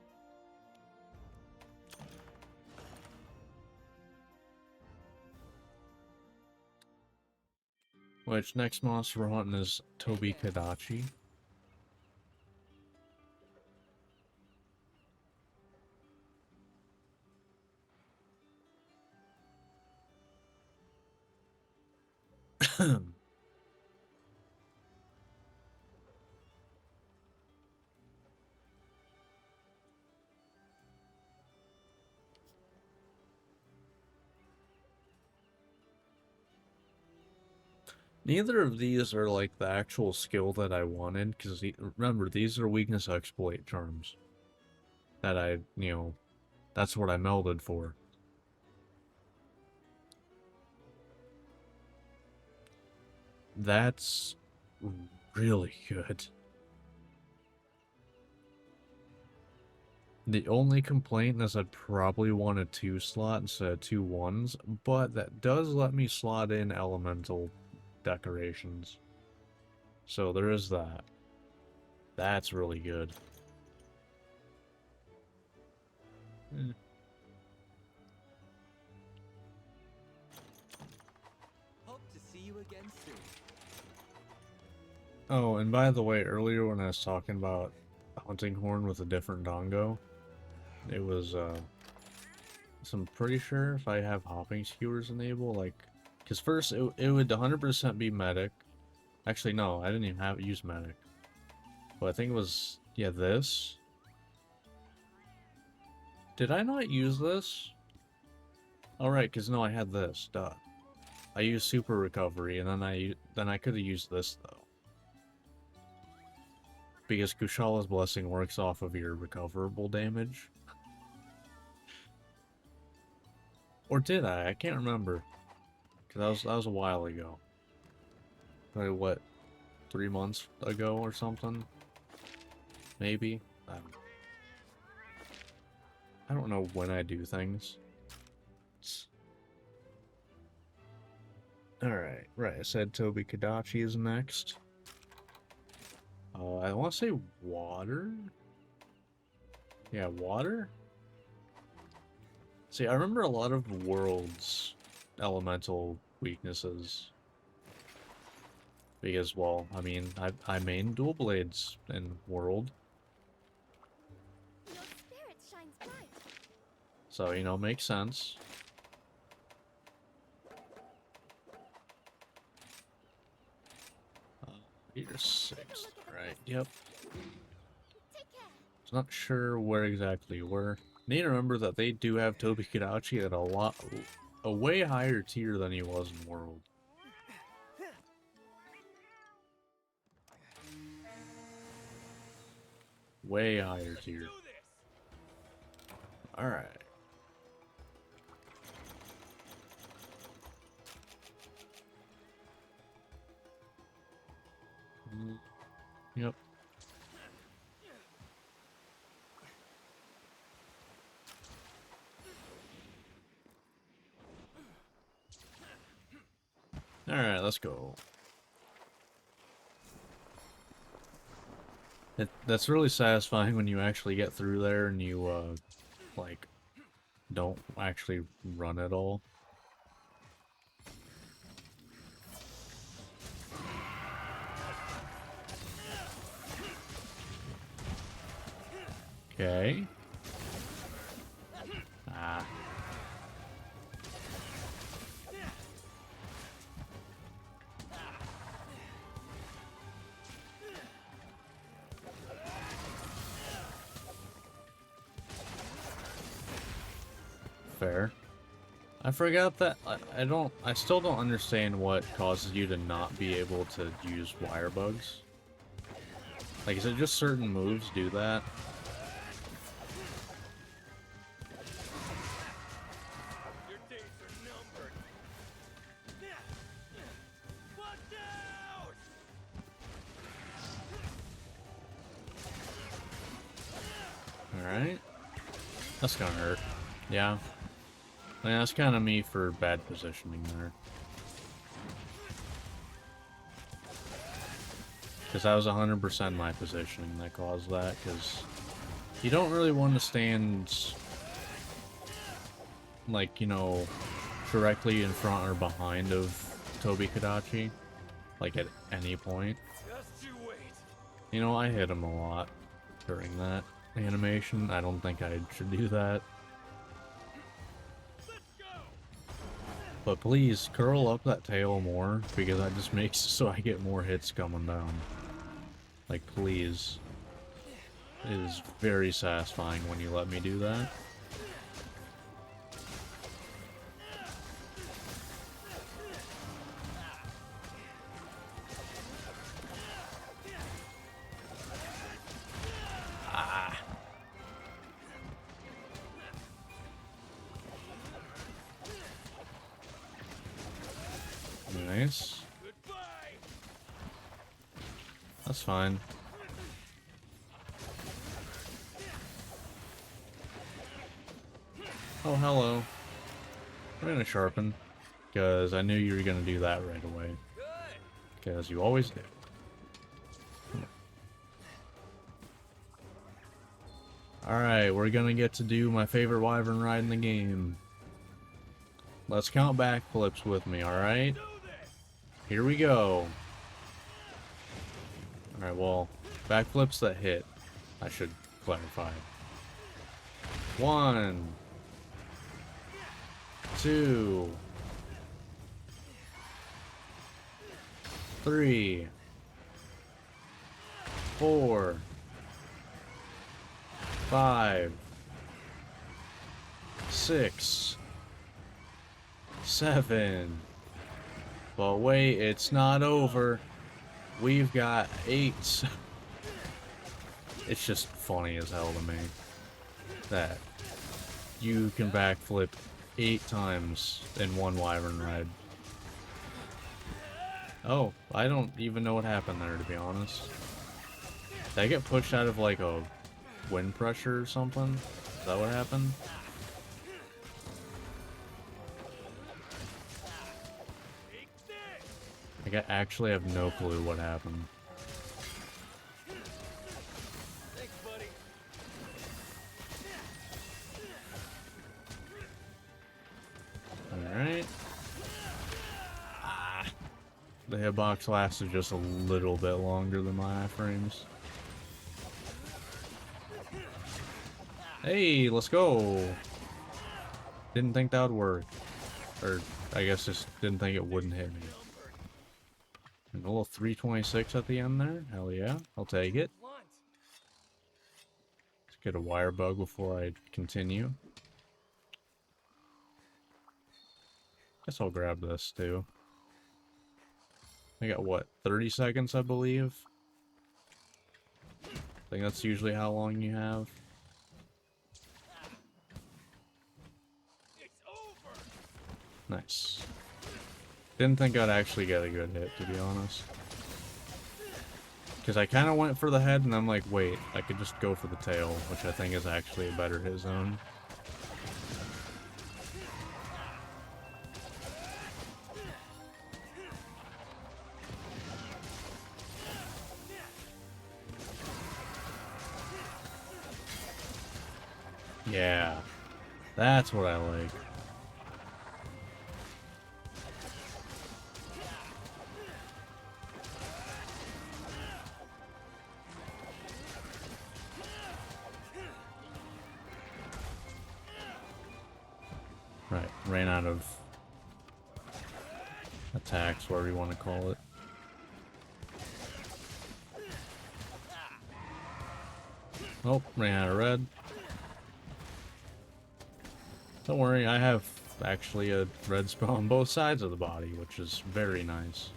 Which, next monster we're hunting is Tobi Kadachi. Neither of these are like the actual skill that I wanted, because remember, these are weakness exploit charms. That I, you know, that's what I melded for. That's really good. The only complaint is I'd probably want a 2 slot instead of 2 1s, but that does let me slot in elemental decorations. So there is that. That's really good. Hope to see you again soon. Oh, and by the way, earlier when I was talking about hunting horn with a different dongo, it was, so I'm pretty sure if I have hopping skewers enabled, like, because first it would 100% be medic. Actually, no, I didn't even use medic. But I think it was, yeah, this. Did I not use this? Alright, because no, I had this, duh. I used super recovery, and then I could have used this, though. Because Kushala's Blessing works off of your recoverable damage. Or did I? I can't remember. Because that was a while ago. Probably, what, 3 months ago or something? Maybe? I don't know when I do things. Alright, right, I said Tobi Kadachi is next. I want to say water? Yeah, water? See, I remember a lot of World's elemental weaknesses. Because, well, I mean, I main dual blades in World. Your spirit shines bright. So, you know, makes sense. You're 6, right? Yep. Take care. Not sure where exactly you were. Need to remember that they do have Tobi-Kadachi at a way higher tier than he was in World. Way higher tier. Alright. Yep. Alright, let's go. That's really satisfying when you actually get through there and you, like, don't actually run at all. Okay. Ah. Fair. I forgot that I still don't understand what causes you to not be able to use wire bugs. Like, is it just certain moves do that? Your days are numbered. Watch out! Alright. That's gonna hurt. Yeah. I mean, that's kind of me for bad positioning there. Because that was 100% my positioning that caused that, because you don't really want to stand, like, you know, directly in front or behind of Tobi-Kadachi, like, at any point. Just you wait. You know, I hit him a lot during that animation. I don't think I should do that. But please, curl up that tail more, because that just makes so I get more hits coming down. Like, please. It is very satisfying when you let me do that. Ah. Nice. That's fine. Oh, hello. I'm gonna sharpen, because I knew you were gonna do that right away. Because you always do. Alright, we're gonna get to do my favorite wyvern ride in the game. Let's count backflips with me, alright? Here we go. Alright, well, backflips that hit, I should clarify. 1, 2, 3, 4, 5, 6, 7. But wait, it's not over. We've got 8. It's just funny as hell to me that you can backflip 8 times in one wyvern ride. Oh, I don't even know what happened there, to be honest. Did I get pushed out of, like, a wind pressure or something? Is that what happened? Like, I actually have no clue what happened. Thanks, buddy. Alright. Ah. The hitbox lasted just a little bit longer than my iframes. Hey, let's go! Didn't think that would work. Or, I guess just didn't think it wouldn't hit me. And a little 326 at the end there. Hell yeah, I'll take it. Get a wire bug before I continue. Guess I'll grab this too. I got what, 30 seconds, I believe? I think that's usually how long you have. Nice. Didn't think I'd actually get a good hit, to be honest. Because I kind of went for the head, and I'm like, wait, I could just go for the tail, which I think is actually a better hit zone. Yeah, that's what I like. Right, ran out of attacks, whatever you want to call it. Oh, ran out of red. Don't worry, I have actually a red spell on both sides of the body, which is very nice.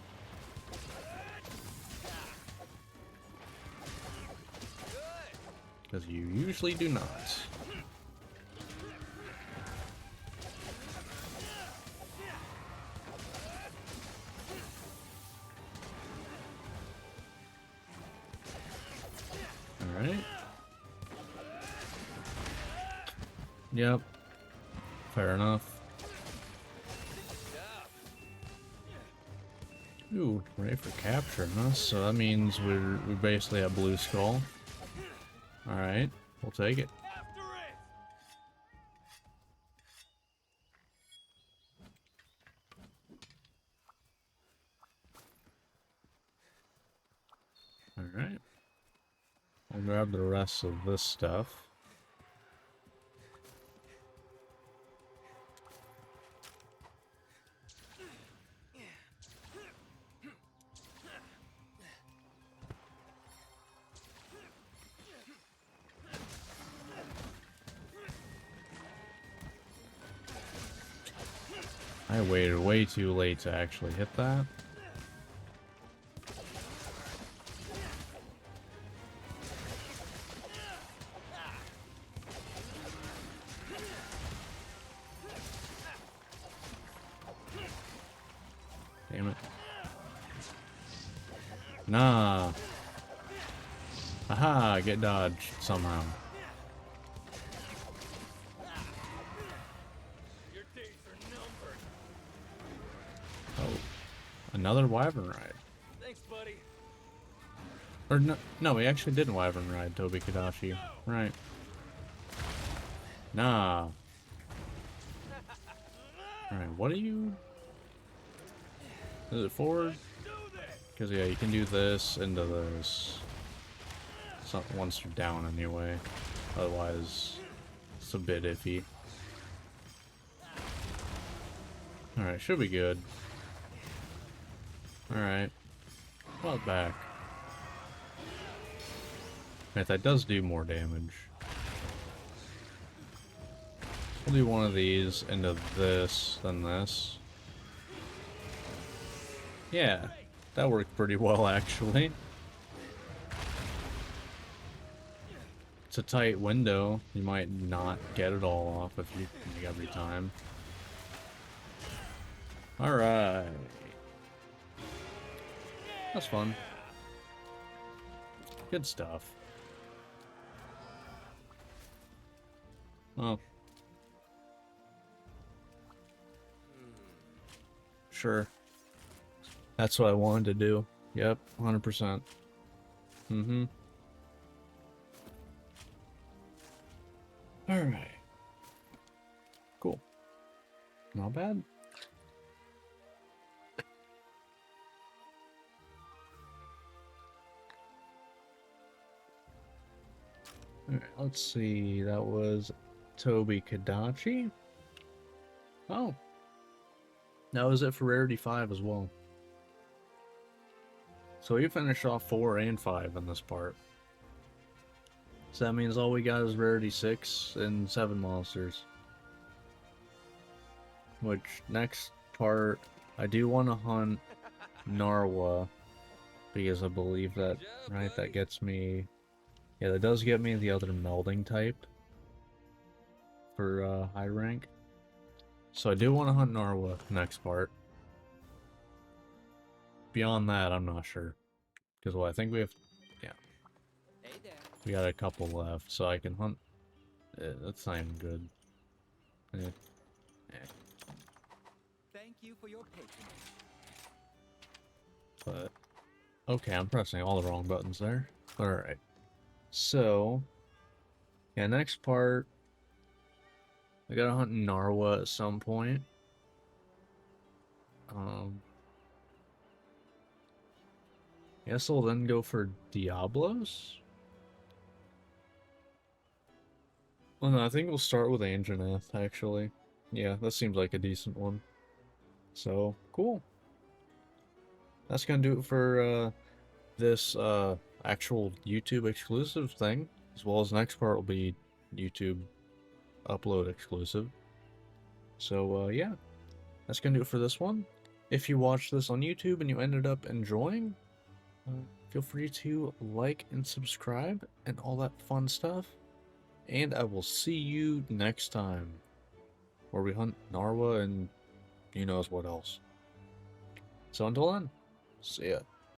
Because you usually do not. Alright. Yep. Fair enough. Ooh, ready for capturing us, so that means we basically have blue skull. Alright, we'll take it. Alright. I'll grab the rest of this stuff. I waited way too late to actually hit that. Damn it. Nah. Aha, get dodged somehow. Oh. Another wyvern ride. Thanks, buddy. Or no, we actually didn't wyvern ride Toby Kadashi. Right. Nah. Alright, what are you... Is it forward? Because, yeah, you can do this into this. Once you're down, anyway. Otherwise, it's a bit iffy. Alright, should be good. Alright. Well, back. Right, that does do more damage. We'll do one of these into this, then this. Yeah, that worked pretty well, actually. It's a tight window. You might not get it all off if you make every time. Alright. That's fun. Good stuff. Oh. Sure. That's what I wanted to do. Yep, 100%. Mm-hmm. Alright. Cool. Not bad. Alright, let's see. That was Toby Kadachi. Oh. That was it for Rarity 5 as well. So we finished off 4 and 5 in this part. So that means all we got is rarity 6 and 7 monsters. Which, next part, I do want to hunt Narwa, because I believe that, right, that gets me... Yeah, that does get me the other melding type for high rank. So I do want to hunt Narwa next part. Beyond that, I'm not sure. Because, well, I think we have... Yeah. Hey there. We got a couple left, so I can hunt... that's not even good. Eh. Thank you for your patience. But... Okay, I'm pressing all the wrong buttons there. Alright. So... Yeah, next part... I gotta hunt Narwa at some point. Guess I'll then go for Diablos? Well, no, I think we'll start with Anjanath, actually. Yeah, that seems like a decent one. So, cool. That's gonna do it for, this, actual YouTube exclusive thing. As well as the next part will be YouTube upload exclusive. So, yeah. That's gonna do it for this one. If you watched this on YouTube and you ended up enjoying, feel free to like and subscribe and all that fun stuff. And I will see you next time, where we hunt Narwa and who knows what else. So until then, see ya.